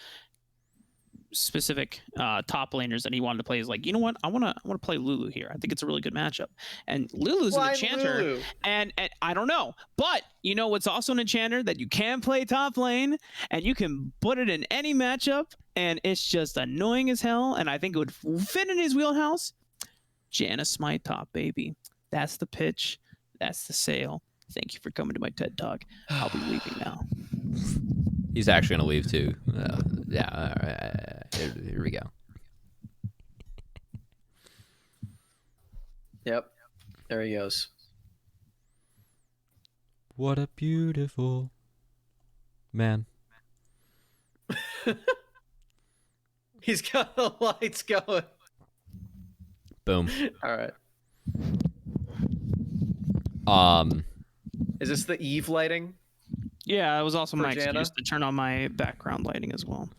specific top laners that he wanted to play is like, you know what, I want to play Lulu here. I think it's a really good matchup. And Lulu's an enchanter, Lulu? and I don't know, but what's also an enchanter that you can play top lane and you can put it in any matchup, and it's just annoying as hell. And I think it would fit in his wheelhouse. Janna Smite top, baby. That's the pitch. That's the sale. Thank you for coming to my TED Talk. I'll be leaving now. He's actually going to leave too. Yeah. All right. Here we go. Yep. There he goes. What a beautiful man. He's got the lights going. Boom. All right. Is this the Eve lighting? Yeah, it was also my Janna? excuse to turn on my background lighting as well.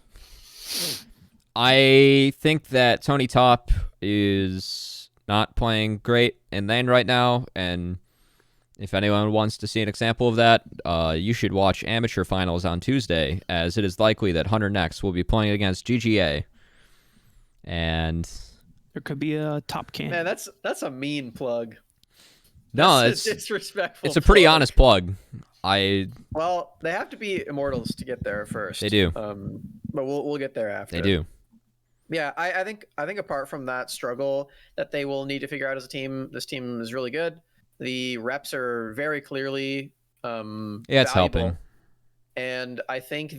I think that Tony Top is not playing great in lane right now, and if anyone wants to see an example of that, you should watch Amateur Finals on Tuesday, as it is likely that Hunter Next will be playing against GGA. And there could be a top can. Man, that's a mean plug. No, That's a disrespectful. It's a pretty plug. honest plug. Well, they have to be immortals to get there first. They do. But we'll get there after. They do. Yeah, I think apart from that struggle that they will need to figure out as a team, this team is really good. The reps are very clearly it's valuable. helping. And I think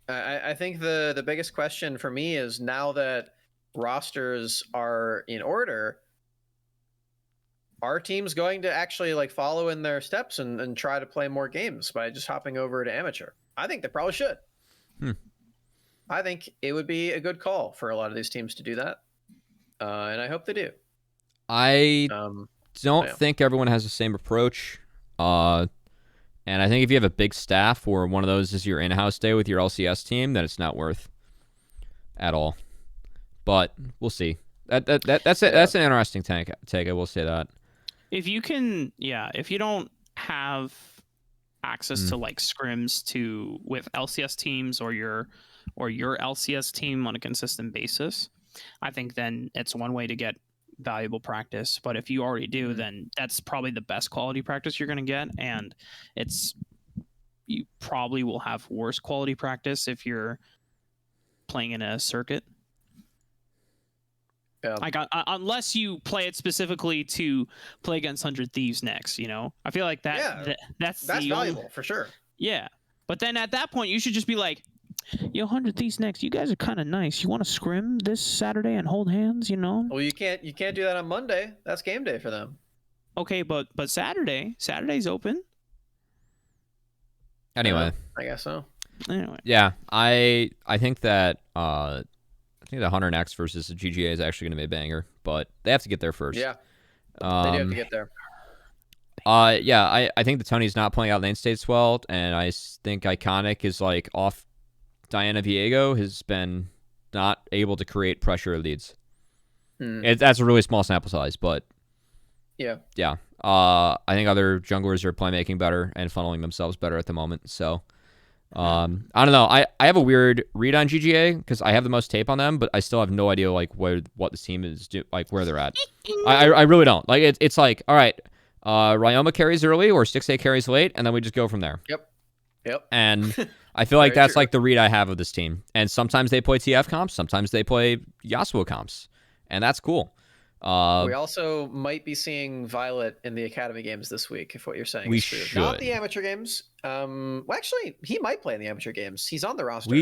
I think the biggest question for me is, now that rosters are in order, are teams going to actually like follow in their steps and try to play more games by just hopping over to amateur? I think they probably should. I think it would be a good call for a lot of these teams to do that. And I hope they do. I don't think everyone has the same approach. And I think if you have a big staff or one of those is your in-house day with your LCS team, then it's not worth at all. But we'll see. That's an interesting take. I will say that. If you don't have access to like scrims with LCS teams or your LCS team on a consistent basis, I think then it's one way to get valuable practice. But if you already do, then that's probably the best quality practice you're going to get, and you probably will have worse quality practice if you're playing in a circuit. Yeah. Like unless you play it specifically to play against 100 Thieves next, I feel like that's valuable for sure. Yeah, but then at that point you should just be like, yo, 100 Thieves next, you guys are kind of nice. You want to scrim this Saturday and hold hands, Well, you can't do that on Monday. That's game day for them. Okay, but Saturday's open. Anyway, I guess so. Anyway, yeah, I think that the Hunter Next versus the GGA is actually going to be a banger, but they have to get there first. Yeah, they do have to get there. Yeah, I think the Tony's not playing out lane states well, and I think Iconic is like off. Diana Viego has been not able to create pressure leads. That's a really small sample size, but yeah. I think other junglers are playmaking better and funneling themselves better at the moment. So I don't know. I have a weird read on GGA because I have the most tape on them, but I still have no idea like what the team is like where they're at. I really don't. Like it's like, all right, Ryoma carries early or 6A carries late, and then we just go from there. Yep. And I feel like Very that's true. like the read I have of this team. And sometimes they play TF comps, sometimes they play Yasuo comps, and that's cool. We also might be seeing Violet in the Academy games this week, if what you're saying We is true. should. Not the amateur games. Well, actually, he might play in the amateur games. He's on the roster.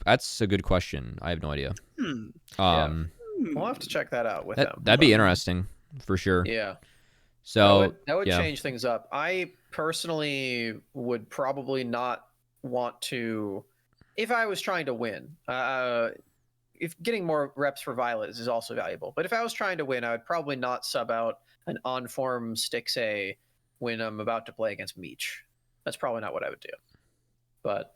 That's a good question. I have no idea. We'll have to check that out with him. That'd be interesting for sure. Yeah. So that would yeah. change things up. I personally would probably not want to, if I was trying to win. If getting more reps for Violet is also valuable, but if I was trying to win, I would probably not sub out an on-form Stix-A when I'm about to play against Meech. That's probably not what I would do. But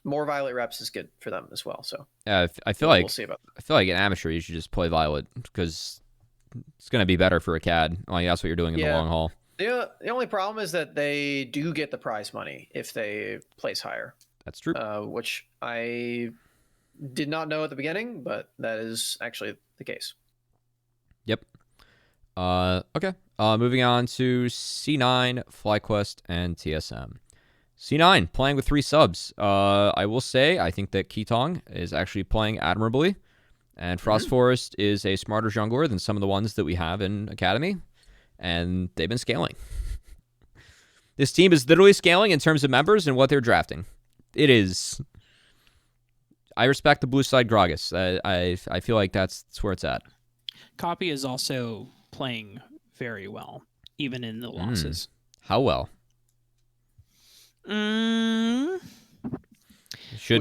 more Violet reps is good for them as well. So yeah, I feel we'll see about that. I feel like in amateur you should just play Violet because it's going to be better for a CAD. Like that's what you're doing in the long haul. The only problem is that they do get the prize money if they place higher. That's true. Which I did not know at the beginning, but that is actually the case. Yep. Okay. Moving on to C9, FlyQuest, and TSM. C9 playing with 3 subs. I will say I think that Keetong is actually playing admirably, and Frost Forest is a smarter jungler than some of the ones that we have in Academy, and they've been scaling. This team is literally scaling in terms of members and what they're drafting. It is. I respect the blue side Gragas. I feel like that's where it's at. Copy is also playing very well, even in the losses. How well? Would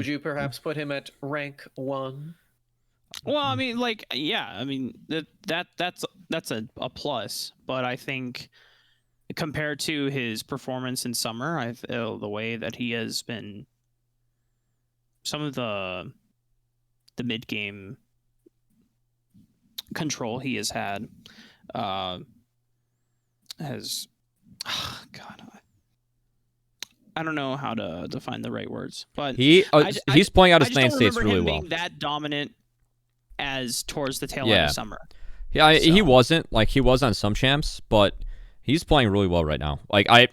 you perhaps put him at rank 1? Well, I mean, like, yeah, I mean that's a plus, but I think compared to his performance in summer, I feel the way that he has been. Some of the mid game control he has had has God, I don't know how to define the right words, but he's playing out his lane states really well. Being that dominant as towards the tail end of summer. Yeah, he wasn't like he was on some champs, but he's playing really well right now. Like I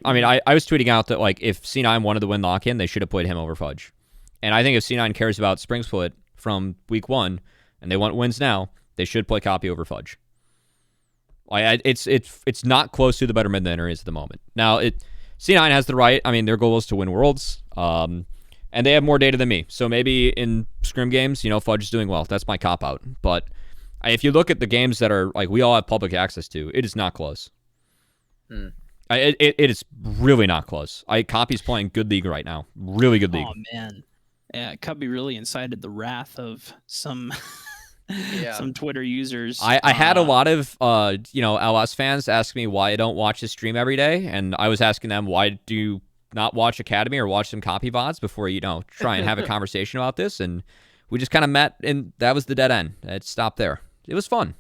was tweeting out that like if C9 wanted to win lock-in, they should have played him over Fudge. And I think if C9 cares about Spring Split from week 1 and they want wins now, they should play Copy over Fudge. It's not close to the better mid laner is at the moment. Now C9 has the right. I mean, their goal is to win worlds, and they have more data than me. So maybe in scrim games, Fudge is doing well. That's my cop out. But if you look at the games that are like we all have public access to, it is not close. It is really not close. Copy's playing good league right now. Really good league. Oh man. Yeah, Cubby really incited the wrath of some some Twitter users. I had a lot of LS fans ask me why I don't watch his stream every day, and I was asking them why do you not watch Academy or watch some copy VODs before try and have a conversation about this, and we just kind of met, and that was the dead end. It stopped there. It was fun.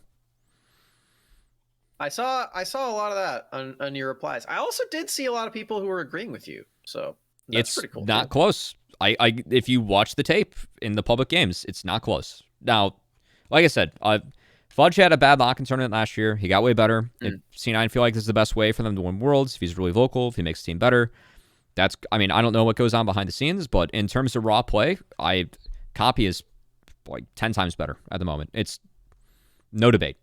I saw a lot of that on your replies. I also did see a lot of people who were agreeing with you, so that's pretty cool. It's not close. If you watch the tape in the public games, it's not close. Now, like I said, Fudge had a bad lock-in tournament last year. He got way better. If C9 feel like this is the best way for them to win worlds, if he's really vocal, if he makes the team better, I don't know what goes on behind the scenes, but in terms of raw play, Copy is like 10 times better at the moment. It's no debate.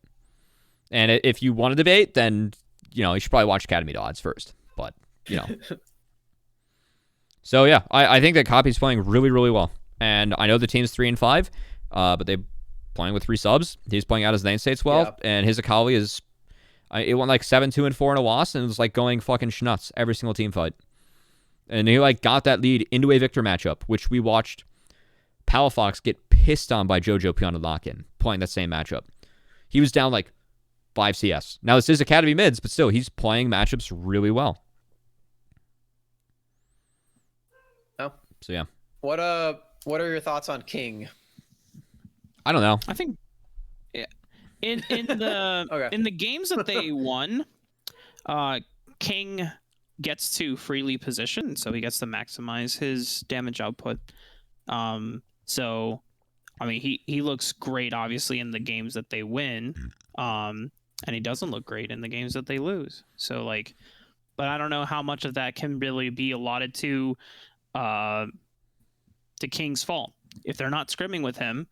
And if you want to debate, then you should probably watch Academy odds first. But So yeah, I think that Copy's playing really, really well. And I know the team's 3 and 5, but they're playing with 3 subs. He's playing out his lane states well, and his Akali is It went like 7-2 and 4 in a loss, and it was like going fucking schnuts every single team fight. And he like got that lead into a Victor matchup, which we watched Palafox get pissed on by Jojo Piano Lock-in playing that same matchup. He was down like 5 CS. Now this is Academy mids, but still he's playing matchups really well. Oh. So yeah. What are your thoughts on King? I don't know. I think in the Okay. in the games that they won, King gets to freely position, so he gets to maximize his damage output. So I mean he looks great obviously in the games that they win. And he doesn't look great in the games that they lose. So like, but I don't know how much of that can really be allotted to King's fault. If they're not scrimming with him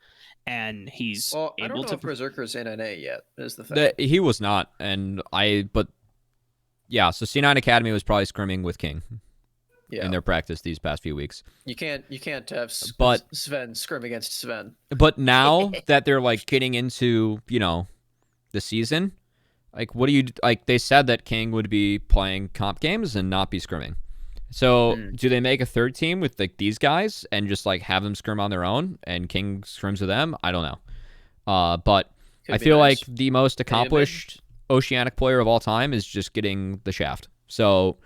and he's Well, I able don't know to if Berserker's in NA yet, is the thing. He was not, but yeah, so C9 Academy was probably scrimming with King in their practice these past few weeks. You can't have But Sven scrim against Sven. But now that they're like getting into, the season, like what do you like? They said that King would be playing comp games and not be scrimming. So do they make a third team with like these guys and just like have them scrim on their own and King scrims with them? I don't know. But I feel like the most accomplished Oceanic player of all time is just getting the shaft. So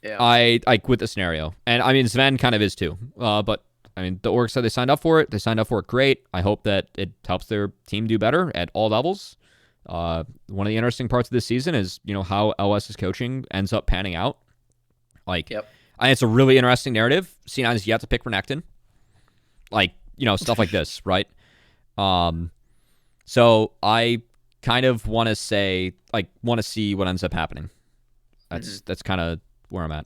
I like with the scenario, and I mean Sven kind of is too. But I mean the org said they signed up for it. They signed up for it. Great. I hope that it helps their team do better at all levels. One of the interesting parts of this season is how LS's coaching ends up panning out. Like, it's a really interesting narrative. C9 is yet to pick Renekton. Like, stuff like this, right? So I kind of want to say, like, want to see what ends up happening. That's kind of where I'm at.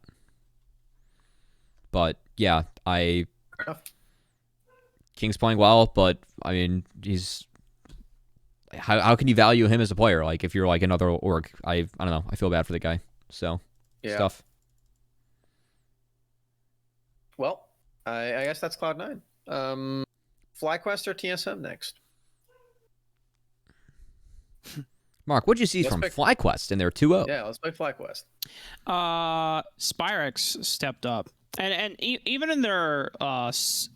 But yeah, King's playing well, but I mean, he's how can you value him as a player? Like, if you're like another org, I don't know. I feel bad for the guy. So stuff. Well, I guess that's Cloud9. FlyQuest or TSM next? Mark, what'd you see from FlyQuest in their 2-0? Yeah, let's play FlyQuest. Spyrex stepped up. And even in their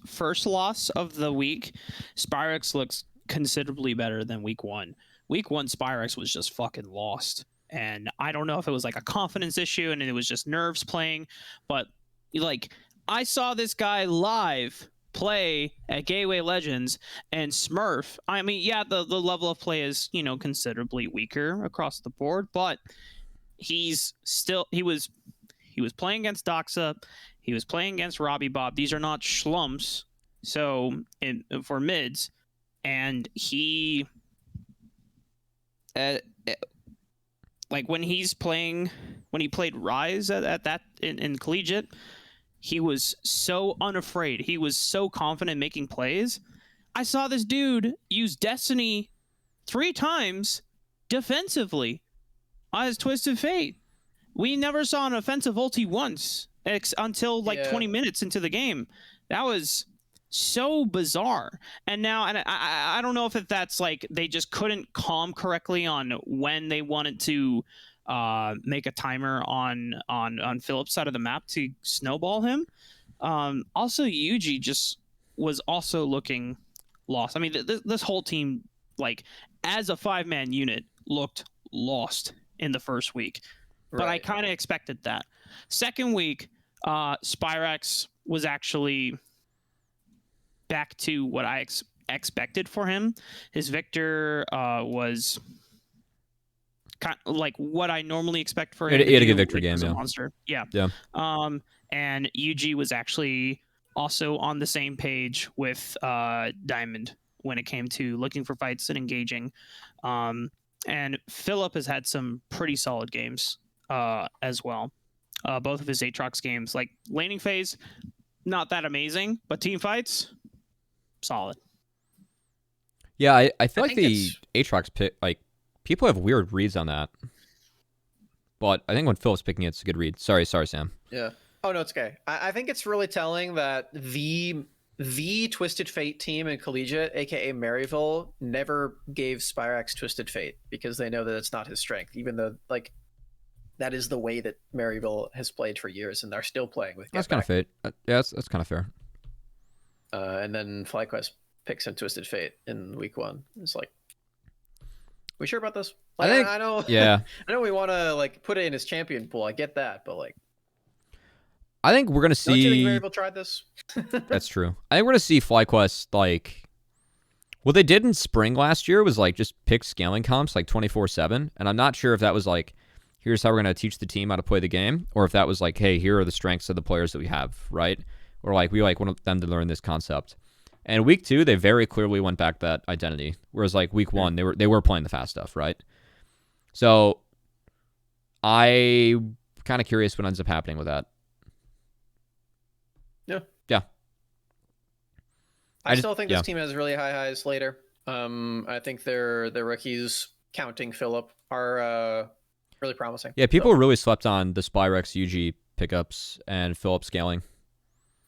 first loss of the week, Spyrex looks considerably better than week 1. Week 1, Spyrex was just fucking lost. And I don't know if it was like a confidence issue and it was just nerves playing, but like I saw this guy live play at Gateway Legends and Smurf. I mean, yeah, the level of play is, considerably weaker across the board, but he was playing against Doxa. He was playing against Robbie Bob. These are not schlumps. So for mids, and he, like when he played Rise at that in collegiate, he was so unafraid. He was so confident making plays. I saw this dude use Destiny 3 times defensively on his Twisted Fate. We never saw an offensive ulti once until like 20 minutes into the game. That was so bizarre. And now, and I don't know if that's like they just couldn't calm correctly on when they wanted to make a timer on Philip's side of the map to snowball him. Also, Yuji just was also looking lost. I mean, this whole team, like as a 5-man unit, looked lost in the first week. But I kind of expected that. Second week, Spyrex was actually back to what I expected for him. His Victor was kind of like what I normally expect for him. He had a good Victor game, yeah. Monster. Yeah. And UG was actually also on the same page with Diamond when it came to looking for fights and engaging. And Philip has had some pretty solid games as well. Both of his Aatrox games, like laning phase, not that amazing, but team fights, solid. Yeah, I feel like the Aatrox pick, like people have weird reads on that, but I think when Philip's picking it's a good read. Sorry, Sam. Yeah. Oh no, it's okay. I think it's really telling that the the Twisted Fate team in Collegiate, aka Maryville, never gave Spyrax Twisted Fate because they know that it's not his strength, even though like that is the way that Maryville has played for years, and they're still playing with. That's kind of fate. Yeah, that's kind of fair. And then FlyQuest picks in Twisted Fate in week 1. It's like, we sure about this? Like, I know. Yeah. I know we want to like put it in his champion pool. I get that, but like, I think we're gonna see. Don't you think Maryville tried this? That's true. I think we're gonna see FlyQuest like what they did in spring last year was like just pick scaling comps like 24/7, and I'm not sure if that was like, here's how we're gonna teach the team how to play the game, or if that was like, hey, here are the strengths of the players that we have, right? Or like we like want them to learn this concept. And week 2, they very clearly went back that identity. Whereas like week 1, they were playing the fast stuff, right? So I kind of curious what ends up happening with that. Yeah. I still think this team has really high highs later. I think their rookies, counting Philip, are really promising. Yeah, people really slept on the Spyrex UG pickups and Philip scaling.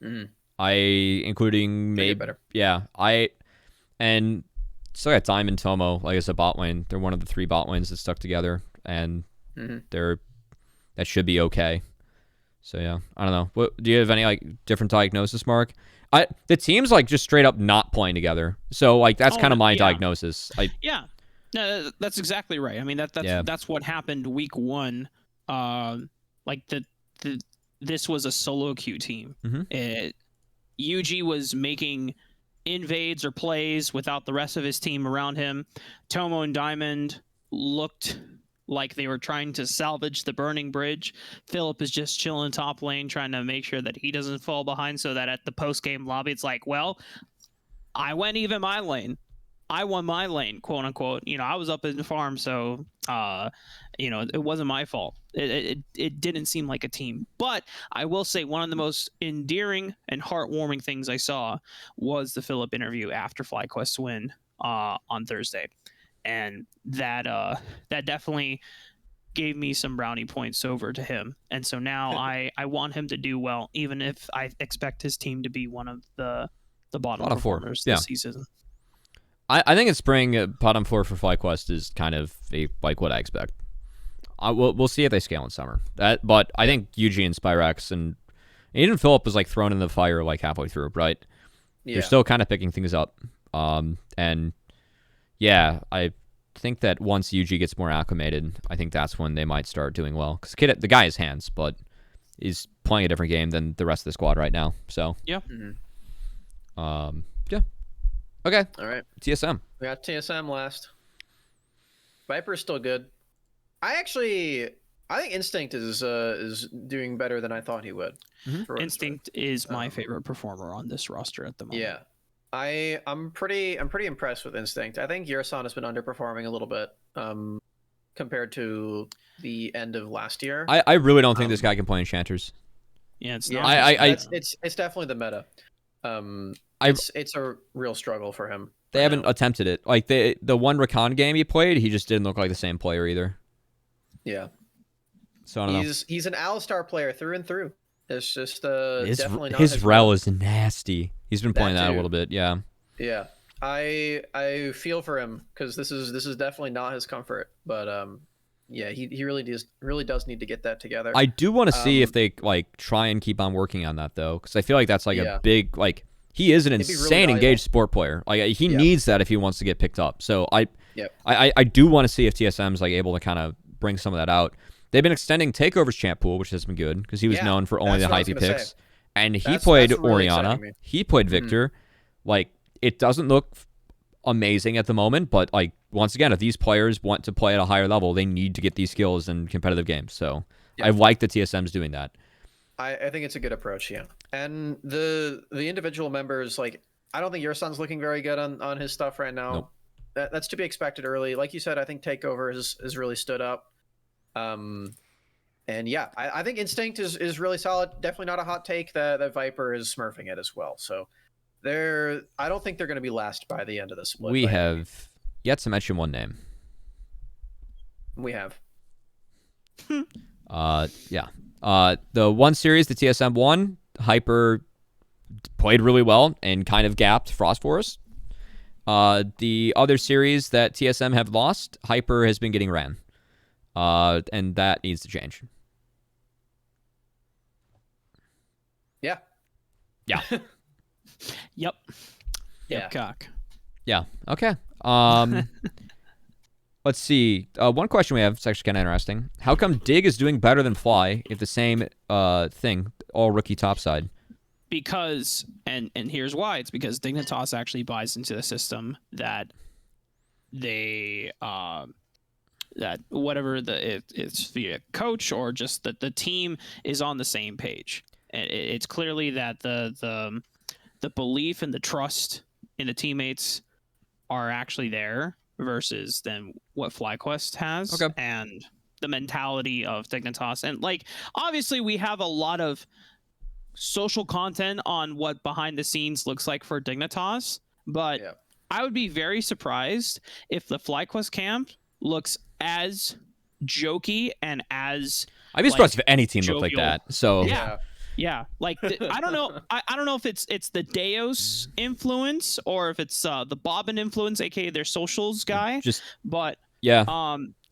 Mm-hmm. Including maybe better. Yeah, and still got Diamond Tomo like as a bot lane. They're one of the 3 bot lanes that stuck together, and that should be okay. So yeah, I don't know. What do you have any like different diagnosis, Mark? The team's like just straight up not playing together. So like that's kind of my diagnosis. Yeah, no, that's exactly right. I mean that's what happened week 1. Like this was a solo queue team. UG was making invades or plays without the rest of his team around him. Tomo and Diamond looked like they were trying to salvage the burning bridge. Philip is just chilling top lane, trying to make sure that he doesn't fall behind, so that at the post-game lobby, it's like, well, I went even my lane. I won my lane, quote unquote. You know, I was up in the farm, so it wasn't my fault. It didn't seem like a team. But I will say one of the most endearing and heartwarming things I saw was the Philip interview after FlyQuest's win on Thursday. And that definitely gave me some brownie points over to him. And so now I want him to do well, even if I expect his team to be one of the bottom performers this season. I think in spring, bottom 4 for FlyQuest is kind of like what I expect. We'll see if they scale in summer. But I think UG and Spyrax and even Philip was like thrown in the fire like halfway through, right? Yeah. They're still kind of picking things up. And yeah, I think that once UG gets more acclimated, I think that's when they might start doing well. Because the guy has hands, but he's playing a different game than the rest of the squad right now. So yeah. Yeah. Okay. All right. TSM. We got TSM last. Viper's still good. I think Instinct is doing better than I thought he would. Instinct is my favorite performer on this roster at the moment. Yeah. I'm pretty impressed with Instinct. I think Yurasan has been underperforming a little bit compared to the end of last year. I really don't think this guy can play Enchanters. Yeah, it's not. It's definitely the meta. It's a real struggle for him. They haven't attempted it. Like the one Rakan game he played, he just didn't look like the same player either. Yeah. So I don't know. He's an Alistar player through and through. It's just definitely not his rel is nasty. He's been playing that a little bit. Yeah. Yeah. I feel for him because this is definitely not his comfort. But yeah, he really does need to get that together. I do want to see if they like try and keep on working on that though, because I feel like that's like a big like. He is an insane engaged sport player. Like he needs that if he wants to get picked up. So I do want to see if TSM is like able to kind of bring some of that out. They've been extending Takeover's champ pool, which has been good because he was known for only the hypey picks. And he played Orianna. He played Victor. Like it doesn't look amazing at the moment, but like once again, if these players want to play at a higher level, they need to get these skills in competitive games. So I like the TSM's doing that. I think it's a good approach, yeah. And the individual members, like I don't think Yurasan's looking very good on his stuff right now. Nope. That's to be expected early. Like you said, I think Takeover has really stood up. And yeah, I think Instinct is really solid. Definitely not a hot take that Viper is smurfing it as well. So I don't think they're going to be last by the end of the split. We have yet to mention one name. We have. Yeah. The one series the TSM won, Hyper played really well and kind of gapped Frost Forest. The other series that TSM have lost, Hyper has been getting ran. And that needs to change. Yeah. Yeah. Yep. Yeah. Cock. Yeah. Okay. Let's see. One question we have is actually kind of interesting. How come Dig is doing better than Fly if the same thing, all rookie topside? Because and here's why. It's because Dignitas actually buys into the system that they that whatever it's via coach or just that the team is on the same page. And it's clearly that the belief and the trust in the teammates are actually there versus than what FlyQuest has. Okay. And the mentality of Dignitas. And like obviously we have a lot of social content on what behind the scenes looks like for Dignitas, but Yeah. I would be very surprised if the FlyQuest camp looks as jokey and as I'd be surprised if any team looked like jovial. that. So Yeah, like I don't know. I don't know if it's the Deos influence or if it's the Bobbin influence, aka their socials guy. just But yeah,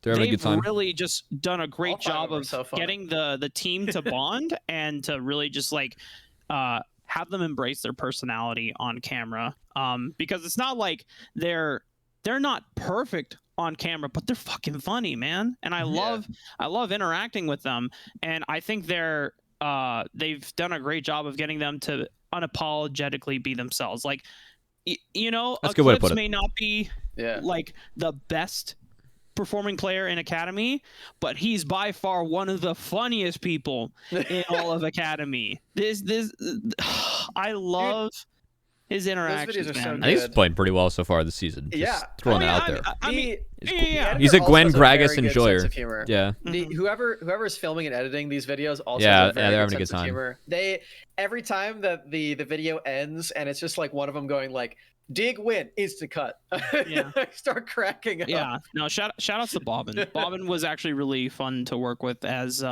they're having a they've good time. really just done a great All five job of them are of so funny. getting the team to bond and to really just like have them embrace their personality on camera. Because it's not like they're not perfect on camera, but they're fucking funny, man. And I love interacting with them. And I think they've done a great job of getting them to unapologetically be themselves. Like, you know, That's a good way to Eclipse put it. may not be Yeah. like the best performing player in Academy, but he's by far one of the funniest people in all of Academy. I love his interactions, videos are so man. I think he's good. played pretty well so far this season. Just Yeah. throwing that out there. I mean, The yeah. He's a editor also Gwen has Gragas very good enjoyer. sense of humor. Yeah. Whoever is filming and editing these videos also Yeah, has a very they're good having a good sense of time. humor. They every time that the video ends and it's just like one of them going like dig win instant cut. Yeah. I start cracking up. Yeah, no, shout outs to Bobbin. Bobbin was actually really fun to work with as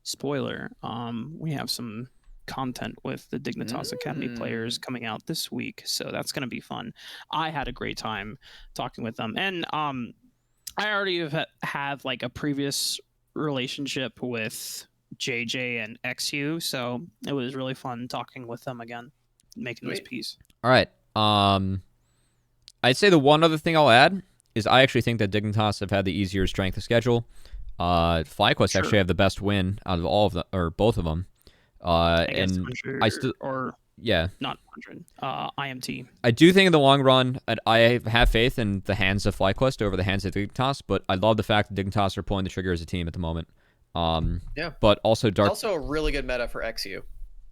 spoiler. We have some content with the Dignitas Academy players coming out this week, so that's going to be fun. I had a great time talking with them, and I already have like a previous relationship with JJ and XU, so it was really fun talking with them again, making this Sweet. piece. All right. I'd say the one other thing I'll add is I actually think that Dignitas have had the easier strength of schedule. FlyQuest Sure. actually have the best win out of all of them, or both of them. guess And 100 I still, or yeah, not 100. IMT. I do think in the long run, I have faith in the hands of FlyQuest over the hands of Dignitas, but I love the fact that Dignitas are pulling the trigger as a team at the moment. Yeah. But also Dark. Also a really good meta for XU.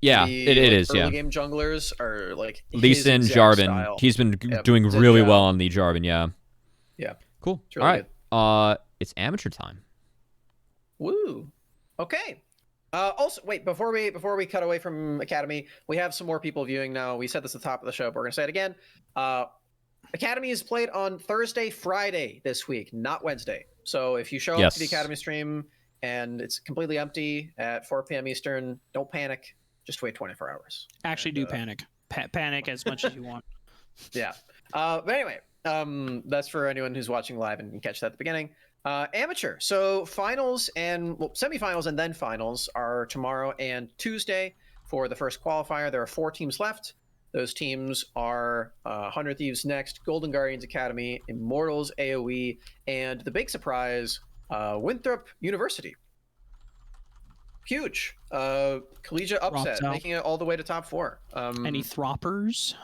Yeah, The, it like, is. early Yeah. game junglers are like his Leeson, exact Jarvan. style. He's been Yep, doing did really well. well on the Jarvan. Yeah. Yeah. Cool. It's really All right. It's amateur time. Woo. Okay. Also, wait, before we cut away from Academy, we have some more people viewing now. We said this at the top of the show, but we're gonna say it again. Academy is played on Thursday, Friday this week, not Wednesday. So if you show up to the Yes. Academy stream and it's completely empty at 4 p.m. Eastern, don't panic. Just wait 24 hours. Actually, And, do panic. Panic as much as you want. Yeah. But anyway, that's for anyone who's watching live and can catch that at the beginning. Amateur. So finals and semifinals and then finals are tomorrow and Tuesday for the first qualifier. There are 4 teams left. Those teams are 100 Thieves Next, Golden Guardians Academy, Immortals AoE, and the big surprise, Winthrop University. Huge. Collegiate upset, out. making it all the way to top 4. Any throppers?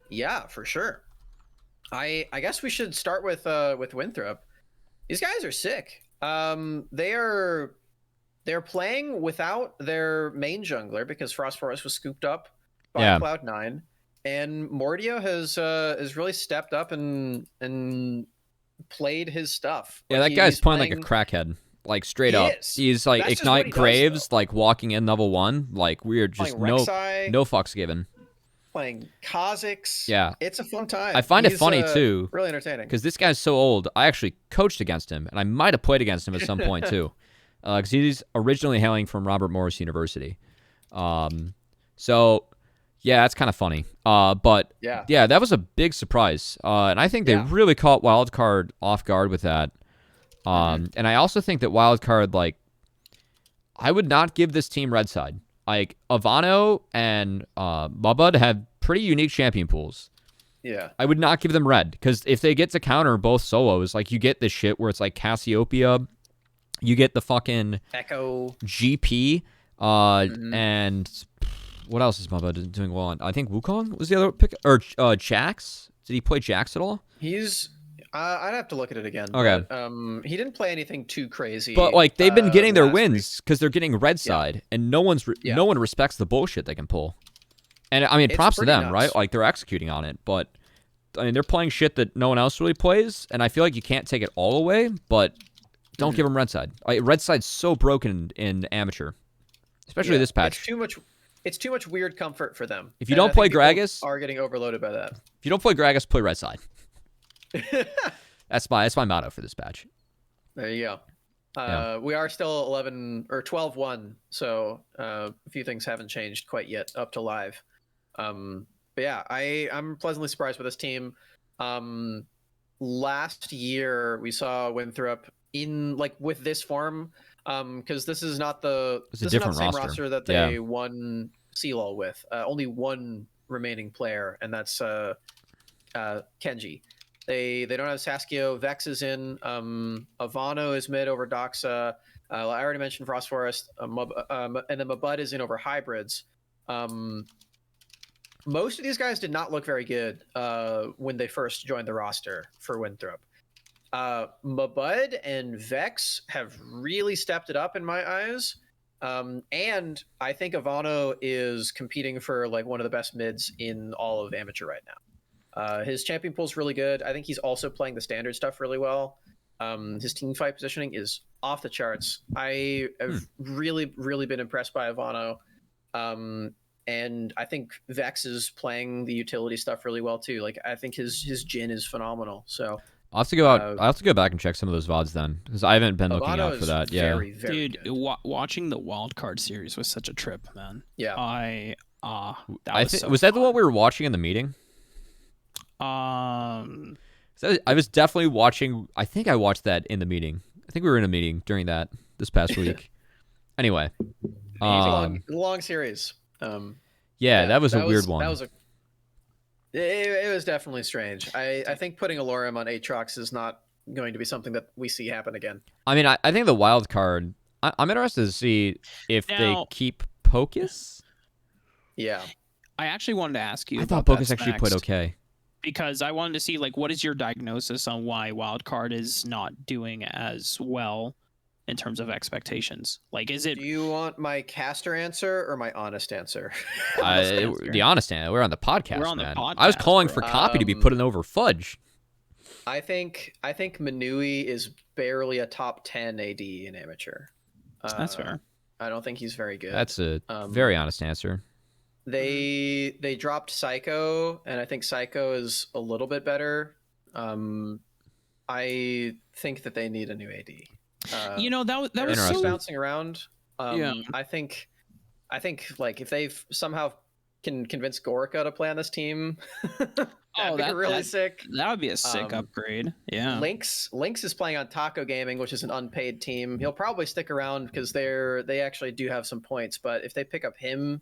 Yeah, for sure. I guess we should start with Winthrop. These guys are sick. They're playing without their main jungler because Frost Forest was scooped up by Yeah. Cloud9, and Mordio has really stepped up and played his stuff. Yeah, Like, that guy's he's playing like a crackhead. Like straight He up. is. He's like That's just what Ignite he does, Graves, though. like walking in level 1. Like we're just playing no Rek'Sai, fucks given. playing Kha'Zix. Yeah. It's a fun time. I find it He's, funny too. Really entertaining. Because this guy's so old. I actually coached against him, and I might have played against him at some point too. Because he's originally hailing from Robert Morris University. So Yeah, that's kind of funny. But Yeah. that was a big surprise. And I think they Yeah. really caught Wildcard off guard with that. And I also think that Wildcard, like, I would not give this team red side. Like, Ivano and Mubud have pretty unique champion pools. Yeah. I would not give them red, because if they get to counter both solos, like, you get this shit where it's like Cassiopeia, you get the fucking Echo. GP, and what else is Mubud doing well on? I think Wukong was the other pick, or Jax. Did he play Jax at all? He's. I'd have to look at it again. Okay. But, he didn't play anything too crazy. But like they've been getting their last week. wins because they're getting red side, and no one respects the bullshit they can pull. And I mean, It's props to pretty them, nuts. right? Like they're executing on it. But I mean, they're playing shit that no one else really plays, and I feel like you can't take it all away. But don't give them red side. Red side's so broken in amateur, especially this patch. It's too much weird comfort for them. If you And don't I play think people Gragas, are getting overloaded by that. if you don't play Gragas, play red side. That's my motto for this patch. There you go. We are still 11 or 12-1, so a few things haven't changed quite yet up to live. But yeah, I'm pleasantly surprised with this team. Last year we saw Winthrop in like with this form, because this is not the same roster that they won CLOL with. Only one remaining player, and that's Kenji. They don't have Saskio. Vex is in. Ivano is mid over Doxa. I already mentioned Frost Forest. And then Mabud is in over Hybrids. Most of these guys did not look very good when they first joined the roster for Winthrop. Mabud and Vex have really stepped it up in my eyes. And I think Ivano is competing for like one of the best mids in all of amateur right now. His champion pool is really good. I think he's also playing the standard stuff really well. His team fight positioning is off the charts. I have really, really been impressed by Ivano. And I think Vex is playing the utility stuff really well too. Like I think his Jhin is phenomenal. So I'll have to go out. I'll have to go back and check some of those VODs then, because I haven't been looking out for that. Yeah, very, very dude, watching the wildcard series was such a trip, man. Yeah, was that the one we were watching in the meeting? I was definitely watching. I think I watched that in the meeting. I think we were in a meeting during that this past week. Anyway, long series. That was a weird one. It was definitely strange. I think putting Alorum on Aatrox is not going to be something that we see happen again. I mean, I think the wild card. I'm interested to see if they keep Pocus. Yeah, I actually wanted to ask you. I thought Pocus actually played okay. Because I wanted to see, like, what is your diagnosis on why Wildcard is not doing as well in terms of expectations? Like, is it... Do you want my caster answer or my honest answer? The honest answer. We're on the podcast, We're on man. the podcast, I was calling for Copy to be put in over Fudge. I think Manui is barely a top 10 AD in amateur. That's fair. I don't think he's very good. That's a very honest answer. They dropped Psycho, and I think Psycho is a little bit better. I think that they need a new AD. That was so bouncing around. I think like if they somehow can convince Gorica to play on this team, that'd be really sick. That would be a sick upgrade. Yeah. Lynx is playing on Taco Gaming, which is an unpaid team. He'll probably stick around because they actually do have some points. But if they pick up him,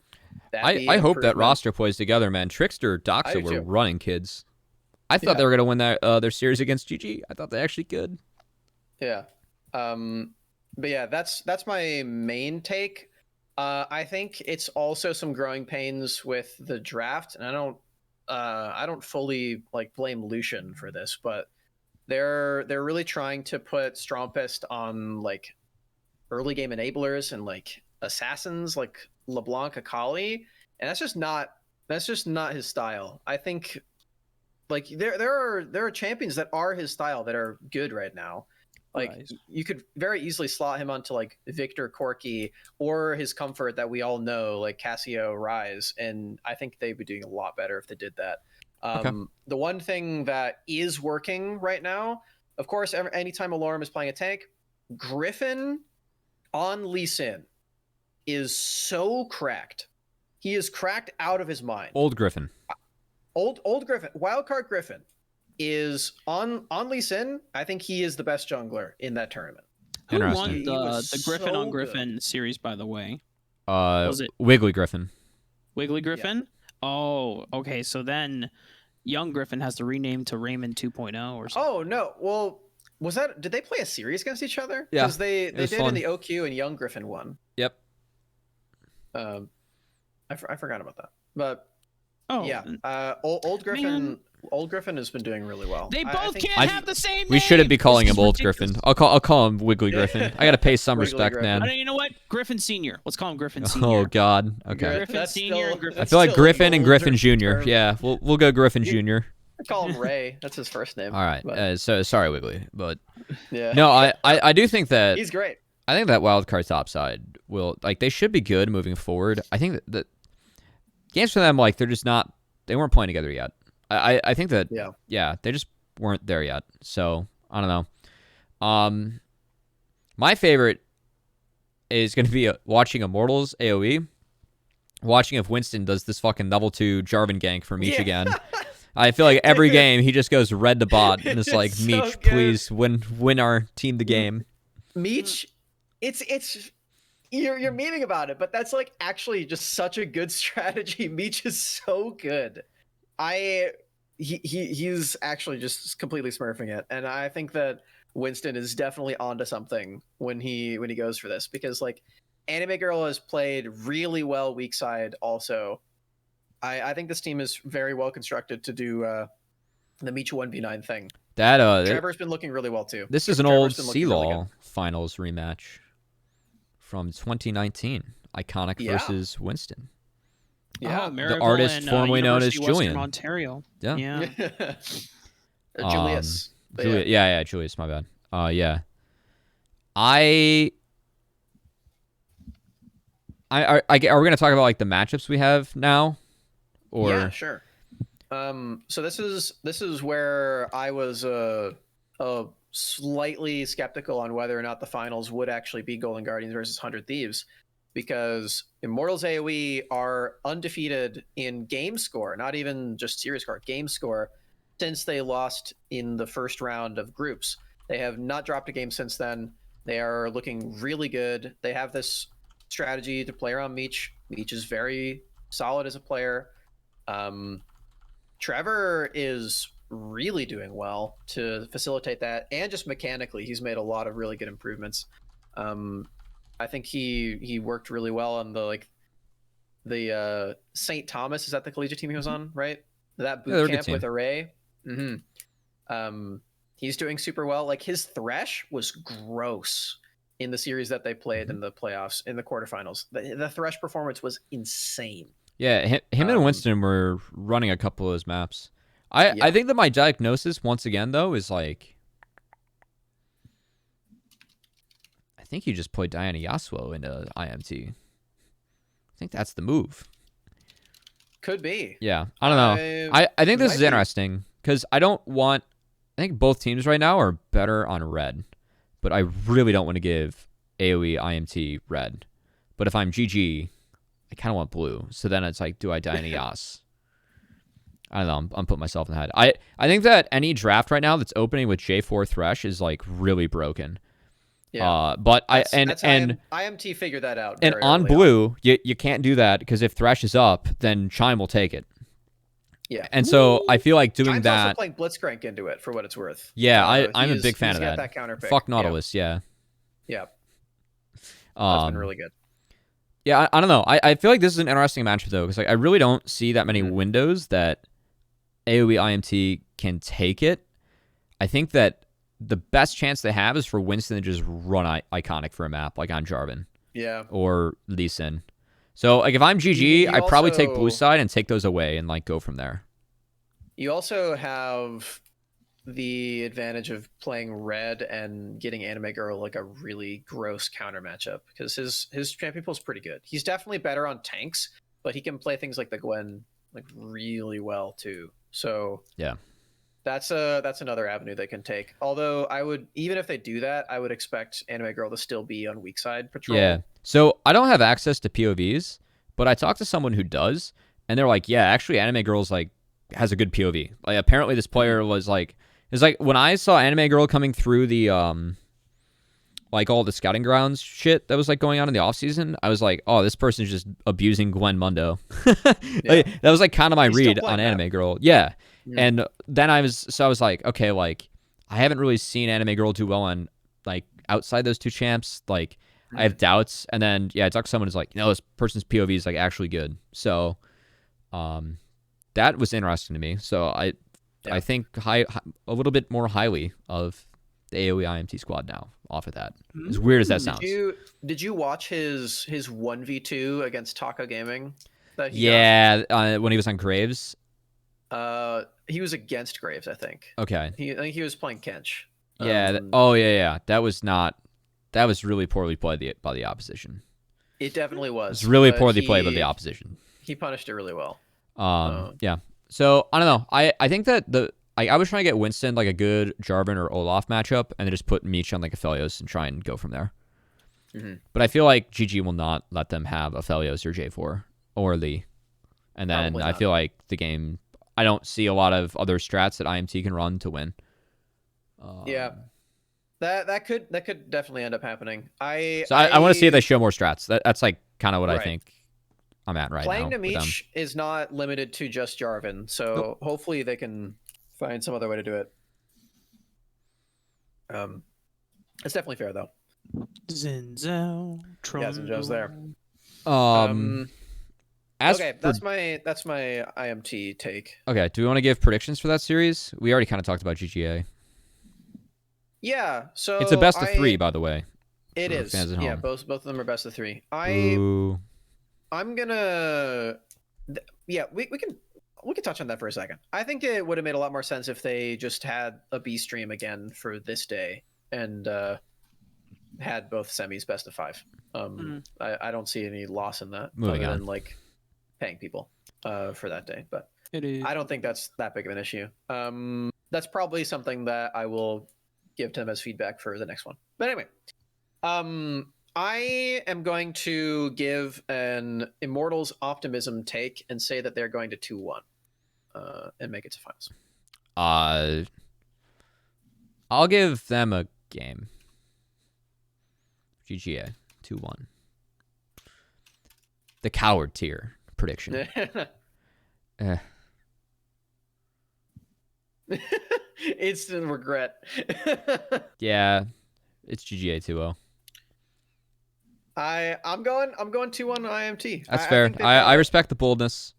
I hope that roster plays together, man. Trickster, Doxa were running kids. I thought they were gonna win their series against GG. I thought they actually could. Yeah. But yeah, that's my main take. I think it's also some growing pains with the draft, and I don't fully like blame Lucian for this, but they're really trying to put Strompest on like early game enablers and like assassins like LeBlanc Akali, and that's just not his style. I think like there are champions that are his style that are good right now. Like you could very easily slot him onto like Victor Corky or his comfort that we all know, like Cassio Rise, and I think they'd be doing a lot better if they did that. The one thing that is working right now, of course, anytime Alorum is playing a tank, Griffin on Lee Sin is so cracked. he is cracked out of his mind. Old Griffin. Old Griffin, Wildcard Griffin is on Lee Sin. I think he is the best jungler in that tournament. Who won Interesting. the Griffin so on Griffin series, by the way? Was it Wiggly Griffin? Wiggly Griffin? Oh, okay. So then Young Griffin has to rename to Raymond 2.0 or something. Oh no! Well, did they play a series against each other? Yeah, because they was did fun. in the OQ, and Young Griffin won. Yep. I forgot about that, but Oh, yeah, old Griffin. Man. Old Griffin has been doing really well. They I both think- can't have the same We name. shouldn't be calling This him is Old ridiculous. Griffin. I'll call him Wiggly Griffin. I gotta pay some Wiggly respect, Griffin. man. You know what? Griffin Senior. Let's call him Griffin Senior. Oh God. Okay. Griffin That's Senior and Griffin- I feel like still an Griffin and older Griffin Jr. term. Yeah, we'll go Griffin You- Jr. I call him Ray. That's his first name. All right. but, So sorry, Wiggly, but yeah. no, I do think that He's great. I think that wild card top side will they should be good moving forward. I think that games for them they're just not they weren't playing together yet. I think that Yeah. they just weren't there yet. So I don't know. My favorite is going to be watching Immortals AOE, watching if Winston does this fucking level 2 Jarvan gank for Meech Yeah. again. I feel like every game he just goes red to bot and it's like, It's so Meech, good. please win our team the game. Meech, it's you're memeing about it, but that's actually just such a good strategy. Meech is so good. He's actually just completely smurfing it, and I think that Winston is definitely onto something when he goes for this, because Anime Girl has played really well weak side also. I think this team is very well constructed to do the Meech 1v9 thing. Trevor's been looking really well too. This is an Trevor's old been looking really C-Law finals rematch from 2019. Iconic Yeah. versus Winston. Yeah. Oh, Maryville artist and, formerly known as University of Western Julian. Ontario. Yeah. Yeah. Julius. But Julius, yeah, Julius, my bad. Yeah. Are we gonna talk about the matchups we have now, or Yeah, sure. So this is where I was slightly skeptical on whether or not the finals would actually be Golden Guardians versus 100 Thieves, because Immortals AoE are undefeated in game score, not even just series score, game score, since they lost in the first round of groups. They have not dropped a game since then. They are looking really good. They have this strategy to play around Meech. Meech is very solid as a player. Trevor is really doing well to facilitate that, and just mechanically, he's made a lot of really good improvements. I think he worked really well on the St. Thomas. Is that the collegiate team he was on, right? That they're a boot good camp team. with Array. He's doing super well. His Thresh was gross in the series that they played in the playoffs, in the quarterfinals. The Thresh performance was insane. yeah, him and Winston were running a couple of those maps. I think that my diagnosis once again though is I think you just played Diana Yasuo into IMT. I think that's the move. Could be. Yeah, I don't know. I think this might is be. interesting because I think both teams right now are better on red, but I really don't want to give AoE IMT red. But if I'm GG, I kind of want blue. So then it's do I Diana Yas? I don't know. I'm putting myself in the head. I think that any draft right now that's opening with J4 Thresh is really broken. Yeah. But IMT figured that out. And very on early blue, you can't do that because if Thresh is up, then Chime will take it. Yeah. And so I feel like doing Chime's that. also playing Blitzcrank into it for what it's worth. Yeah, I'm a big fan he's of got that. counter pick. Fuck Nautilus, yeah. Yeah. That's been Um, really good. Yeah, I don't know. I feel like this is an interesting matchup though, because I really don't see that many Mm-hmm. windows that AoE IMT can take it. I think that the best chance they have is for Winston to just run Iconic for a map, like on Jarvan Yeah. or Lee Sin. So if I'm GG, You I'd probably take also- blue side and take those away and go from there. You also have the advantage of playing red and getting Anime Girl a really gross counter matchup, because his champion pool is pretty good. He's definitely better on tanks, but he can play things like the Gwen really well too. So Yeah. that's another avenue they can take. Although even if they do that, I would expect Anime Girl to still be on weak side patrol. Yeah. So I don't have access to POVs, but I talked to someone who does, and they're like, yeah, actually, Anime Girl's like has a good POV. Like apparently, this player was like, it's like when I saw Anime Girl coming through the like all the scouting grounds shit that was like going on in the off season, I was like, oh, this person's just abusing Gwen Mundo. Like, that was like kind of my read on Anime Girl. Yeah. And then I was like, okay, like I haven't really seen Anime Girl do well on like outside those two champs. Like I have doubts. And then I talked to someone who's like, no, this person's POV is like actually good. So that was interesting to me. So I think a little bit more highly of the AoE IMT squad now off of that. As weird as that sounds. Did you watch his 1v2 against Taka Gaming? When he was on Graves. He was against Graves, I think. Okay. I think he was playing Kench. Yeah. That was really poorly played by the opposition. It definitely was. It's really poorly played by the opposition. He punished it really well. Yeah. So I don't know. I think that I was trying to get Winston like a good Jarvan or Olaf matchup, and then just put Meech on like Aphelios and try and go from there. But I feel like GG will not let them have Aphelios or J4 or Lee, and then I feel like the game. I don't see a lot of other strats that IMT can run to win. That could definitely end up happening. I want to see if they show more strats. That's like kind of what I think I'm at right Playing now. Playing Meech is not limited to just Jarvan, so hopefully they can find some other way to do it. It's definitely fair though. Zinzao, Zinzao's there. That's my IMT take. Okay, do we want to give predictions for that series? We already kind of talked about GGA. Yeah, so it's a best of 3, by the way. It is. Fans at home. Yeah, both of them are best of 3. I'm gonna. We can touch on that for a second. I think it would have made a lot more sense if they just had a B stream again for this day and had both semis best of 5. I don't see any loss in that other than like paying people for that day, but I don't think that's that big of an issue. That's probably something that I will give to them as feedback for the next one. But anyway, I am going to give an Immortals optimism take and say that they're going to 2-1 and make it to finals. I'll give them a game. GGA 2-1. The coward tier prediction. Instant regret. Yeah, it's GGA 2-0. I'm going 2-1 IMT. That's fair. I respect the boldness.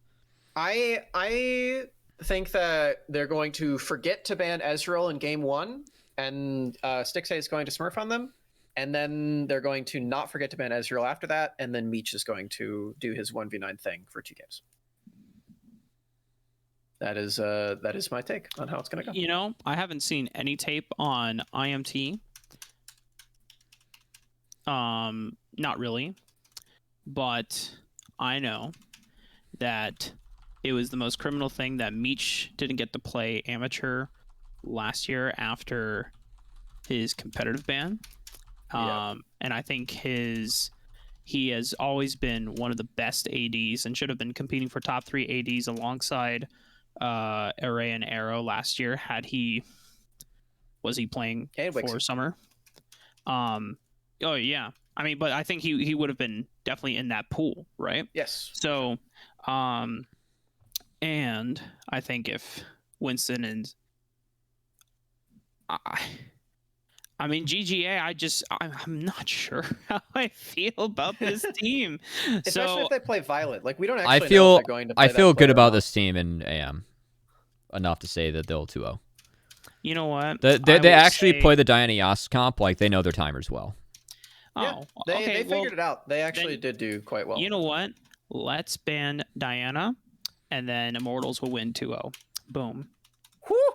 I think that they're going to forget to ban Ezreal in game 1, and Stixxay is going to smurf on them, and then they're going to not forget to ban Ezreal after that, and then Meech is going to do his 1v9 thing for 2 games. That is my take on how it's going to go. You know, I haven't seen any tape on IMT. Not really, but I know that it was the most criminal thing that Meech didn't get to play amateur last year after his competitive ban. And I think he has always been one of the best ADs and should have been competing for top 3 ADs alongside Array and Arrow last year was he playing for summer? Oh yeah. I mean, but I think he would have been definitely in that pool, right? Yes. So, and I think if Winston and I mean GGA, I'm not sure how I feel about this team. Especially if they play Violet. Like we don't actually know if they're going to play I feel good about this team in AM enough to say that they'll 2-0. You know what? They actually play the Diana Yas comp like they know their timers well. Yeah, they figured it out. They actually did do quite well. You know what? Let's ban Diana, and then Immortals will win 2-0. Boom. Whew.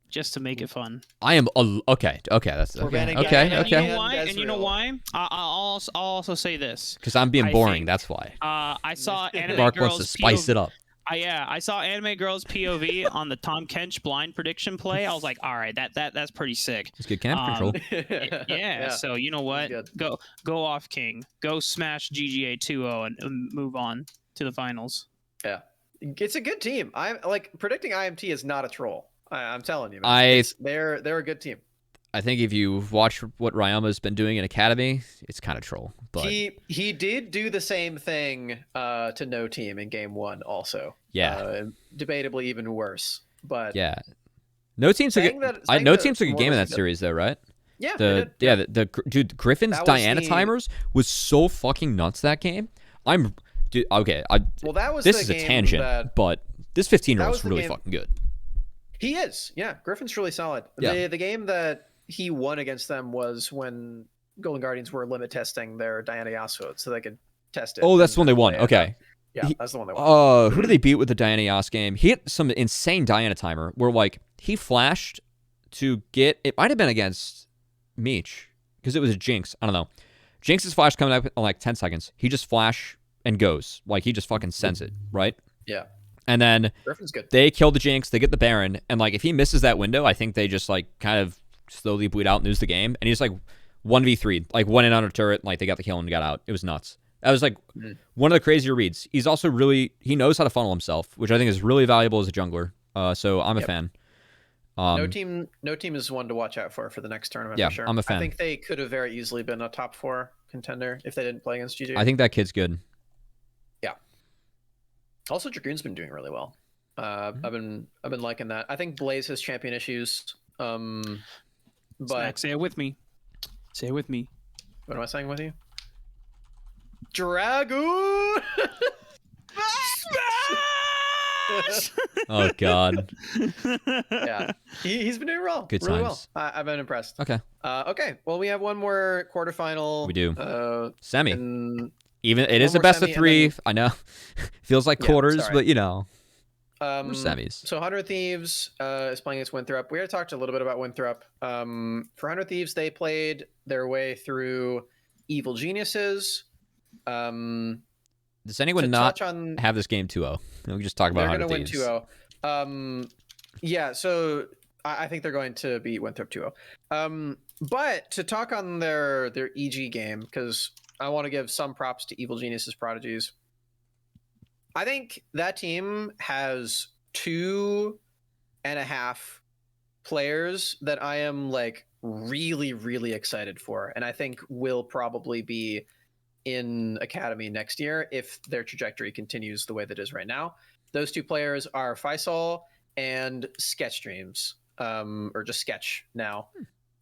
Just to make it fun. I am okay. That's okay. And you know why? I'll also say this because I'm being boring. That's why. I saw Anime Mark Girls wants to spice it up. I saw Anime Girls POV on the Tom Kench blind prediction play. I was like, all right, that's pretty sick. It's good camp control. Yeah. So you know what? Go off, King. Go smash GGA 2-0 and move on to the finals. Yeah, it's a good team. I'm like predicting IMT is not a troll. I'm telling you, I they're a good team. I think if you watch what Ryama's been doing in Academy, it's kind of troll. But he did do the same thing to No Team in game 1 also. yeah, Debatably even worse. But yeah. No Team took No Team took a game in that series though, right? Yeah, they did. Yeah, dude, Griffin's That was Diana the- timers was so fucking nuts that game. Dude, okay, Well, that was this the is a game tangent, that but this 15-year-old was is the really game- fucking good. he is. Yeah, Griffin's really solid. Yeah. The game that he won against them was when Golden Guardians were limit testing their Diana Yasuo so they could test it. Oh, that's the one they won. play it. Okay. Yeah, that's the one they won. Who did they beat with the Diana Yas game? He hit some insane Diana timer where like he flashed to get it might have been against Meech because it was a Jinx. I don't know. Jinx's flash coming up in like 10 seconds. He just flash and goes. Like he just fucking sends it, right? Yeah. And then Griffin's good. they kill the Jinx, they get the Baron, and like if he misses that window, I think they just like kind of slowly bleed out and lose the game. And he's like 1v3, like went in on a turret, like they got the kill and got out. It was nuts. That was like one of the crazier reads. He's also he knows how to funnel himself, which I think is really valuable as a jungler. So I'm a fan. No team is one to watch out for the next tournament. Yeah, for sure. I'm a fan. I think they could have very easily been a top 4 contender if they didn't play against G2. I think that kid's good. Yeah. Also, Dragoon's been doing really well. I've been liking that. I think Blaze has champion issues. But Snack, say it with me. Say it with me. what am I saying with you? Dragoon. Oh god. Yeah, he's been doing well. Good really times. well. I've been impressed. Okay. Okay. Well, we have one more quarterfinal. We do. Semi. And Even it is one a more best of semi, and 3. then- I know. Feels like Yeah, quarters, sorry. but you know, we're we're semis. So 100 Thieves is playing against Winthrop. We already talked a little bit about Winthrop. For 100 Thieves, they played their way through Evil Geniuses. Does anyone to not touch on, have this game 2-0? We just talk about they're 100 going to win Thieves. 2-0. Yeah, so I think they're going to beat Winthrop 2-0. But to talk on their EG game, because I want to give some props to Evil Geniuses Prodigies. I think that team has 2.5 players that I am like really, really excited for, and I think will probably be in Academy next year if their trajectory continues the way that it is right now. Those 2 players are Faisal and Sketch Dreams, or just Sketch now.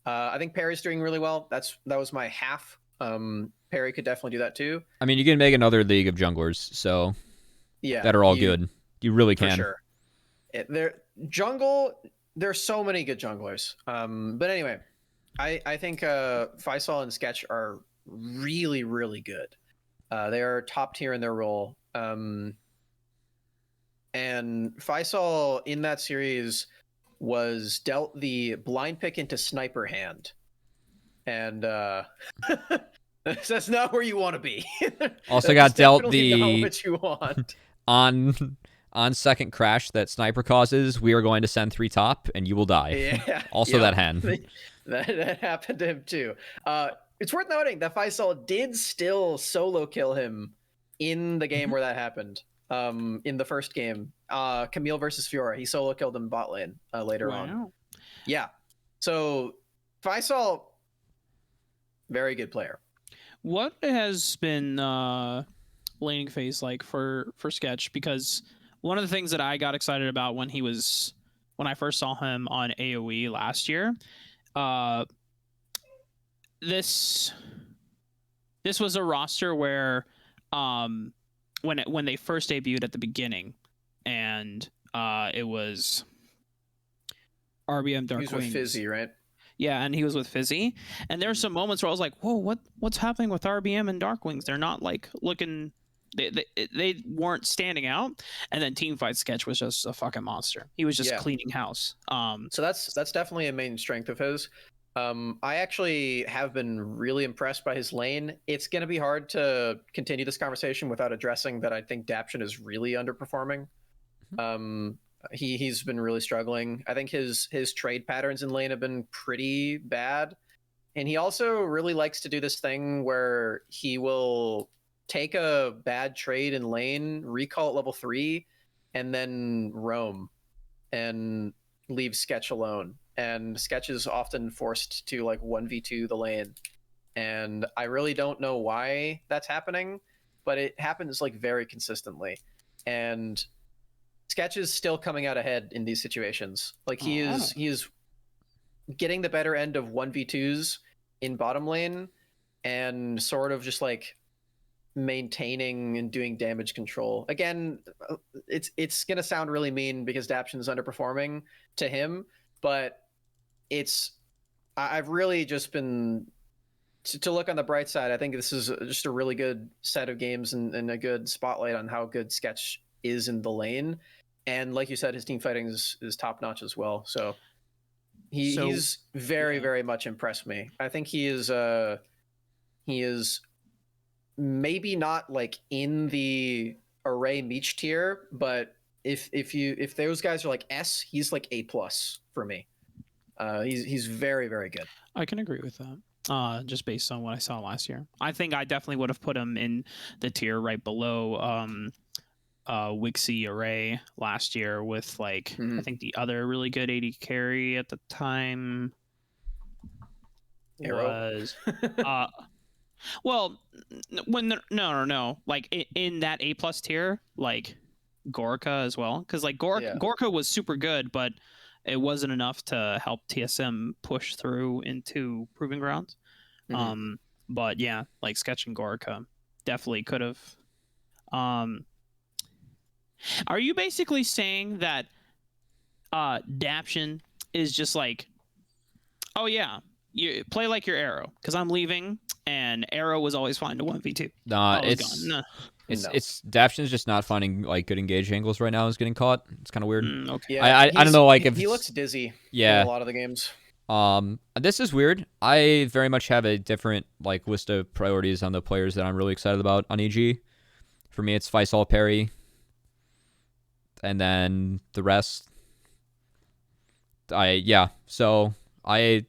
I think Perry's doing really well. That was my half. Perry could definitely do that too. I mean, you can make another league of junglers, so Yeah, that are all good. You really for can. sure. There's so many good junglers. But anyway, I think Faisal and Sketch are really, really good. They are top tier in their role. And Faisal in that series was dealt the blind pick into sniper hand. And that's not where you want to be. Also That's got dealt definitely not the what you want. on second crash that sniper causes. We are going to send 3 top, and you will die. Yeah. Also that hand. That happened to him too. It's worth noting that Faisal did still solo kill him in the game where that happened. In the first game, Camille versus Fiora, he solo killed him bot lane later on. Yeah. So Faisal, very good player. What has been laning phase like for Sketch? Because one of the things that I got excited about when I first saw him on AoE last year, this was a roster where when they first debuted at the beginning, and it was RBM Dark He's with Wings. Fizzy, right? Yeah, and he was with Fizzy. And there were some moments where I was like, whoa, what's happening with RBM and Darkwings? They're not like looking, they weren't standing out. And then Teamfight Sketch was just a fucking monster. He was just cleaning house. So that's definitely a main strength of his. I actually have been really impressed by his lane. It's going to be hard to continue this conversation without addressing that I think Daption is really underperforming. He's been really struggling. I think his trade patterns in lane have been pretty bad. And he also really likes to do this thing where he will take a bad trade in lane, recall at level 3, and then roam and leave Sketch alone. And Sketch is often forced to like 1v2 the lane. And I really don't know why that's happening, but it happens like very consistently. And Sketch is still coming out ahead in these situations. Like he is getting the better end of 1v2s in bottom lane and sort of just like maintaining and doing damage control. Again, it's gonna sound really mean because Daption is underperforming to him, but I've really just been to look on the bright side. I think this is just a really good set of games and a good spotlight on how good Sketch is in the lane. And like you said, his team fighting is top notch as well. So he's very much impressed me. I think he is maybe not like in the Array Meech tier, but if those guys are like S, he's like A+ for me. He's very good. I can agree with that. Just based on what I saw last year, I think I definitely would have put him in the tier right below Wixie Array last year with like I think the other really good AD carry at the time was well, no, like in that A+ tier, like Gorka as well, because like Gorka was super good, but it wasn't enough to help TSM push through into Proving Grounds. But yeah, like Sketch and Gorka definitely could have. Are you basically saying that Daption is just like, oh yeah, you play like your Arrow because I'm leaving, and Arrow was always fine to 1v2. It's Daption's just not finding like good engage angles right now. Is getting caught. It's kind of weird. Okay. Yeah, I don't know. Like if he looks dizzy. Yeah, in a lot of the games. This is weird. I very much have a different like list of priorities on the players that I'm really excited about on EG. For me, it's Faisal, Perry, and then the rest. So I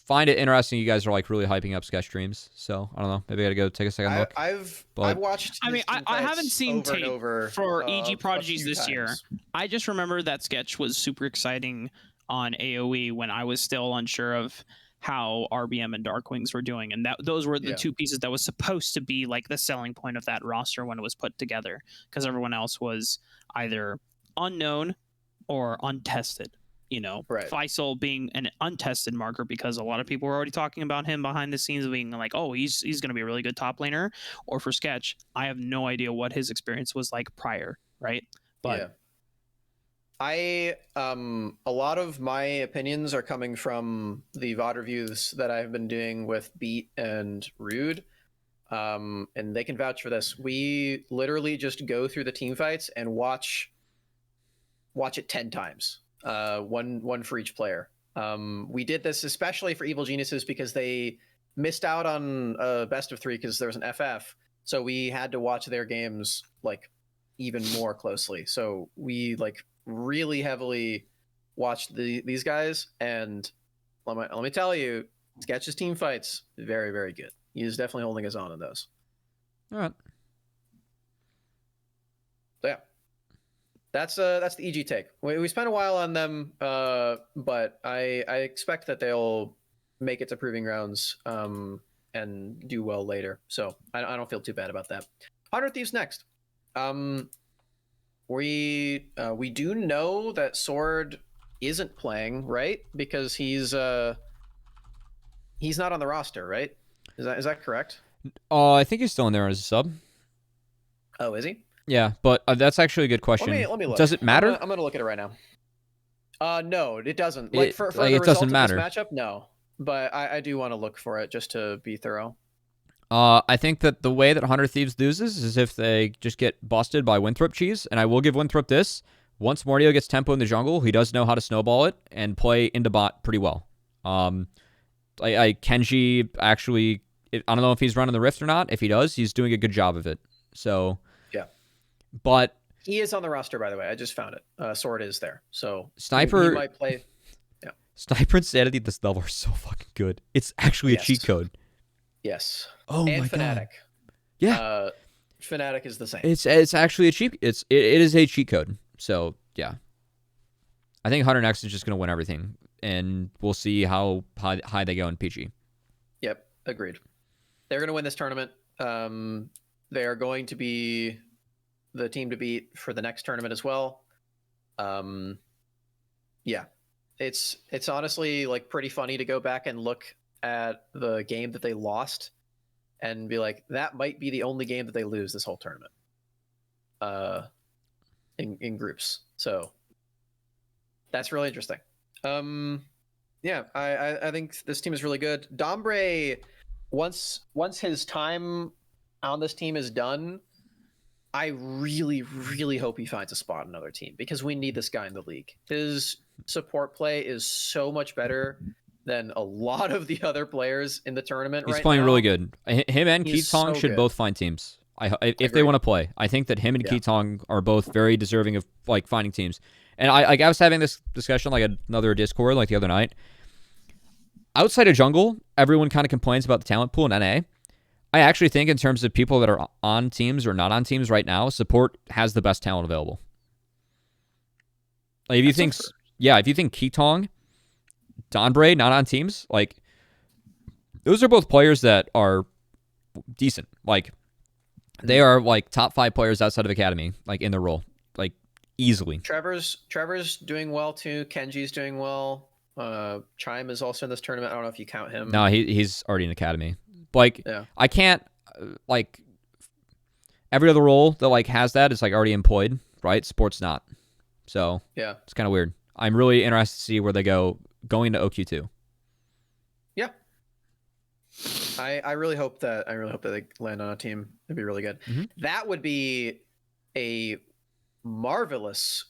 find it interesting you guys are like really hyping up Sketch Dreams. So I don't know. Maybe I gotta go take a second look. I've watched. I mean, I haven't seen tape for EG Prodigies this year. I just remember that Sketch was super exciting on AoE when I was still unsure of how RBM and Darkwings were doing, and those were the two pieces that was supposed to be like the selling point of that roster when it was put together, because everyone else was either unknown or untested. You know, Faisal being an untested marker because a lot of people were already talking about him behind the scenes, being like, oh, he's going to be a really good top laner. Or for Sketch, I have no idea what his experience was like prior, right? But a lot of my opinions are coming from the VOD reviews that I've been doing with Beat and Rude. And they can vouch for this. We literally just go through the team fights and watch it 10 times. One for each player. We did this especially for Evil Geniuses because they missed out on a best of 3 because there was an FF. So we had to watch their games like even more closely. So we like really heavily watched these guys, and let me tell you, Sketch's team fights very good. He is definitely holding his own in those. All right. So yeah. That's the EG take. We spent a while on them, but I expect that they'll make it to Proving Grounds and do well later. So I don't feel too bad about that. 100 Thieves next. We do know that Sword isn't playing, right? Because he's not on the roster, right? Is that correct? I think he's still in there as a sub. Oh, is he? Yeah, but that's actually a good question. Let me look. Does it matter? I'm gonna look at it right now. No, it doesn't. Like for the it result doesn't of matter. This matchup, no. But I do want to look for it just to be thorough. I think that the way that 100 Thieves loses is if they just get busted by Winthrop Cheese, and I will give Winthrop this. Once Mordio gets tempo in the jungle, he does know how to snowball it and play into bot pretty well. Kenji actually, I don't know if he's running the Rift or not. If he does, he's doing a good job of it. So yeah, but he is on the roster, by the way. I just found it. Sword is there, so Sniper he might play. Yeah, Sniper and Sanity at this level are so fucking good. It's actually a cheat code. Yes. Oh And my Fnatic. god. Yeah. Fnatic is the same. It's actually a cheat. It is a cheat code. So yeah, I think 100x is just gonna win everything, and we'll see how high they go in PG. Yep, agreed. They're going to win this tournament. They are going to be the team to beat for the next tournament as well. Yeah, it's honestly like pretty funny to go back and look at the game that they lost and be like, that might be the only game that they lose this whole tournament. In groups, so that's really interesting. Yeah, I think this team is really good. Dombre, once his time on this team is done, I really, really hope he finds a spot in another team because we need this guy in the league. His support play is so much better than a lot of the other players in the tournament right now. He's playing really good. Him and He's Keatong so should good. both find teams. If they Agreed. want to play, I think that him and Yeah. Keatong are both very deserving of like finding teams. And I was having this discussion like another Discord like the other night. Outside of jungle, everyone kind of complains about the talent pool in NA. I actually think in terms of people that are on teams or not on teams right now, support has the best talent available. Like if you think, if you think Keatong, Donbray not on teams, like those are both players that are decent. Like they are like top 5 players outside of Academy, like in their role, like easily. Trevor's doing well too. Kenji's doing well. Chime is also in this tournament. I don't know if you count him. No, he's already in Academy. Like Yeah. I can't like every other role that like has that is like already employed, right? Sport's not. So Yeah. it's kind of weird. I'm really interested to see where they go going to OQ2. Yeah. I really hope that they land on a team. It'd be really good. Mhm. That would be a marvelous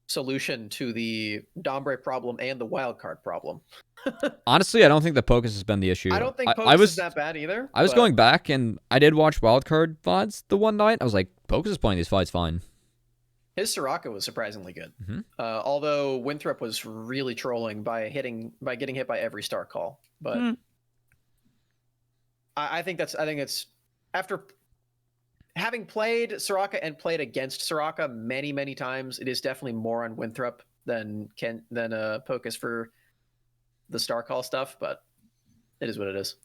solution to the Dombre problem and the wildcard problem. Honestly, I don't think the Pocus has been the issue. I don't think I Pocus was is that bad either. I was but going back and I did watch wildcard VODs the one night. I was like, Pocus is playing these fights fine. His Soraka was surprisingly good. Mhm. Although Winthrop was really trolling by getting hit by every star call. But I think it's after having played Soraka and played against Soraka many, many times, it is definitely more on Winthrop than Pocus for the star call stuff, but it is what it is.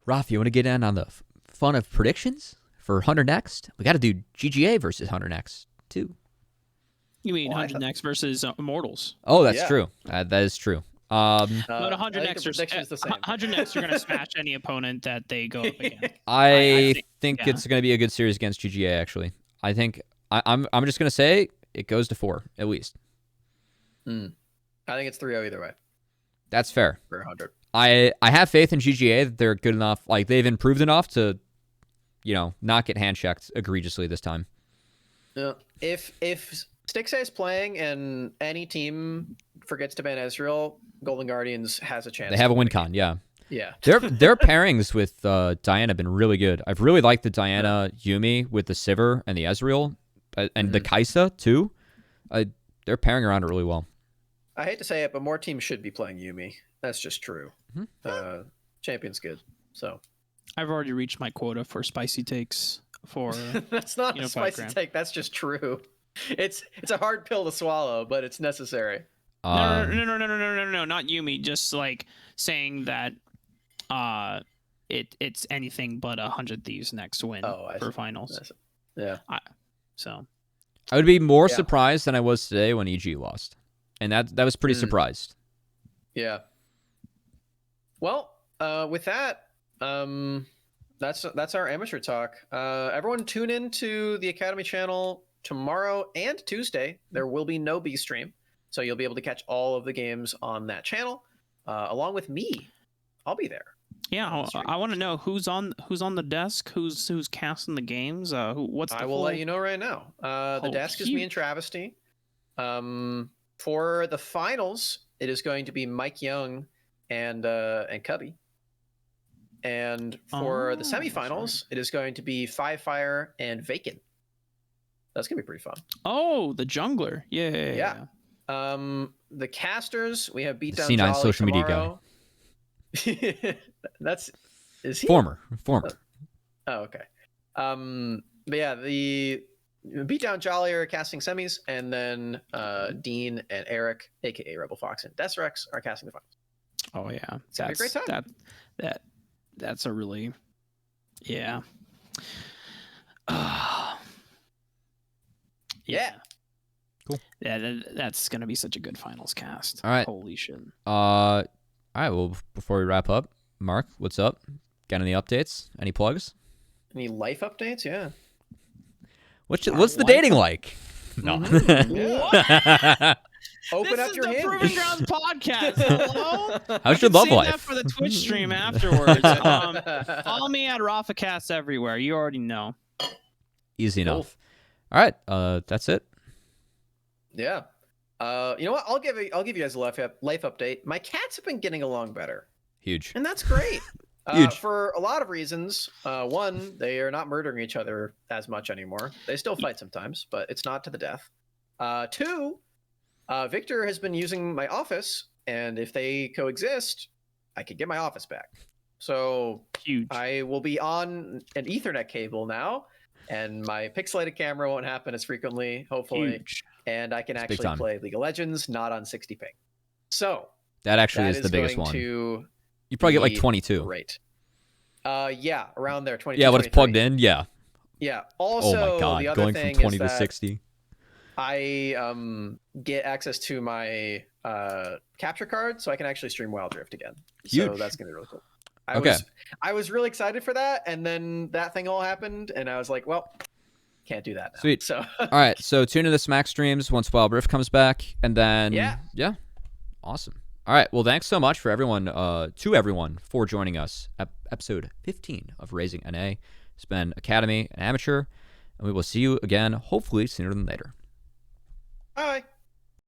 Raf, you want to get in on the fun of predictions for Hunter Next? We got to do GGA versus Hunter Next too. You mean Well, I 100 next versus Immortals? Oh, that's Yeah. true. That is true. But I 100 think next the prediction is the same. 100 next are going to smash any opponent that they go up against. I think- think it's going to be a good series against GGA. Actually, I think I'm just going to say it goes to 4 at least. I think it's 3-0 either way That's fair. for 100. I have faith in GGA that they're good enough. Like they've improved enough to, not get hand checked egregiously this time. If Stixay is playing and any team forgets to ban Ezreal, Golden Guardians has a chance. They have a to win win the game. con, yeah. Yeah. Their pairings with Diana have been really good. I've really liked the Diana Yumi with the Sivir and the Ezreal, and the Kaisa too. They're pairing around it really well. I hate to say it, but more teams should be playing Yumi. That's just true. Champion's good. So I've already reached my quota for spicy takes for that's not a Unified spicy Grand. take. That's just true. It's a hard pill to swallow, but it's necessary. No, not Yumi. Just like saying that it's anything but 100 Thieves next win for finals. Yeah. So I would be more surprised than I was today when EG lost, and that was pretty surprised. Yeah. Well, with that, that's our amateur talk. Everyone tune in to the Academy channel tomorrow and Tuesday. There will be no B stream, so you'll be able to catch all of the games on that channel, along with me. I'll be there. yeah, I want to know who's on the desk, who's casting the games. What's the I will let you know right now. The desk is me and Travesty. For the finals, it is going to be Mike Young and Cubby. And for the semifinals, it is going to be Five Fire and Vacant. That's gonna be pretty fun. Oh, the jungler. Yeah. The casters, we have Beatdown C9 Jolly social media tomorrow. That's is he Former. Oh, okay. But yeah, the Beatdown Jolly are casting semis, and then Dean and Eric, aka Rebel Fox and Desrex, are casting the finals. Oh yeah, It's gonna be a great time. That's a really, yeah. Yeah. Cool. Yeah, that's gonna be such a good finals cast. All right. Holy shit. All right. Well, before we wrap up, Mark, what's up? Got any updates? Any plugs? Any life updates? Yeah. What's the dating like? No. Yeah. Open This up is your the hinge. Proving Grounds podcast. Hello. How's your love Save life? that for the Twitch stream afterwards. Follow me at RafaCast everywhere. You already know. Easy Cool. enough. All right. That's it. Yeah. You know what? I'll give you guys a life update. My cats have been getting along better, Huge. and that's great. Huge. For a lot of reasons. One, they are not murdering each other as much anymore. They still fight sometimes, but it's not to the death. Two, Victor has been using my office, and if they coexist, I could get my office back. So Huge. I will be on an Ethernet cable now, and my pixelated camera won't happen as frequently, hopefully. Huge. And I can It's big actually time. play League of Legends, not on 60 ping. So That actually that is the biggest going one. to You probably get like be 22. great. Yeah, around there, 22. Yeah, when it's 23. plugged in, yeah. Yeah. Oh Also, my the god, other going from thing 20 is to that 60. I get access to my capture card, so I can actually stream Wild Rift again. So Huge. that's gonna be really cool. Okay. I was really excited for that, and then that thing all happened, and I was like, well, can't do that now. Sweet. So All right, so tune in to Smack streams once Wild Rift comes back, and then Yeah. Awesome. All right, well, thanks so much for everyone for joining us at episode 15 of Raising NA. It's been Academy and Amateur, and we will see you again hopefully sooner than later. bye.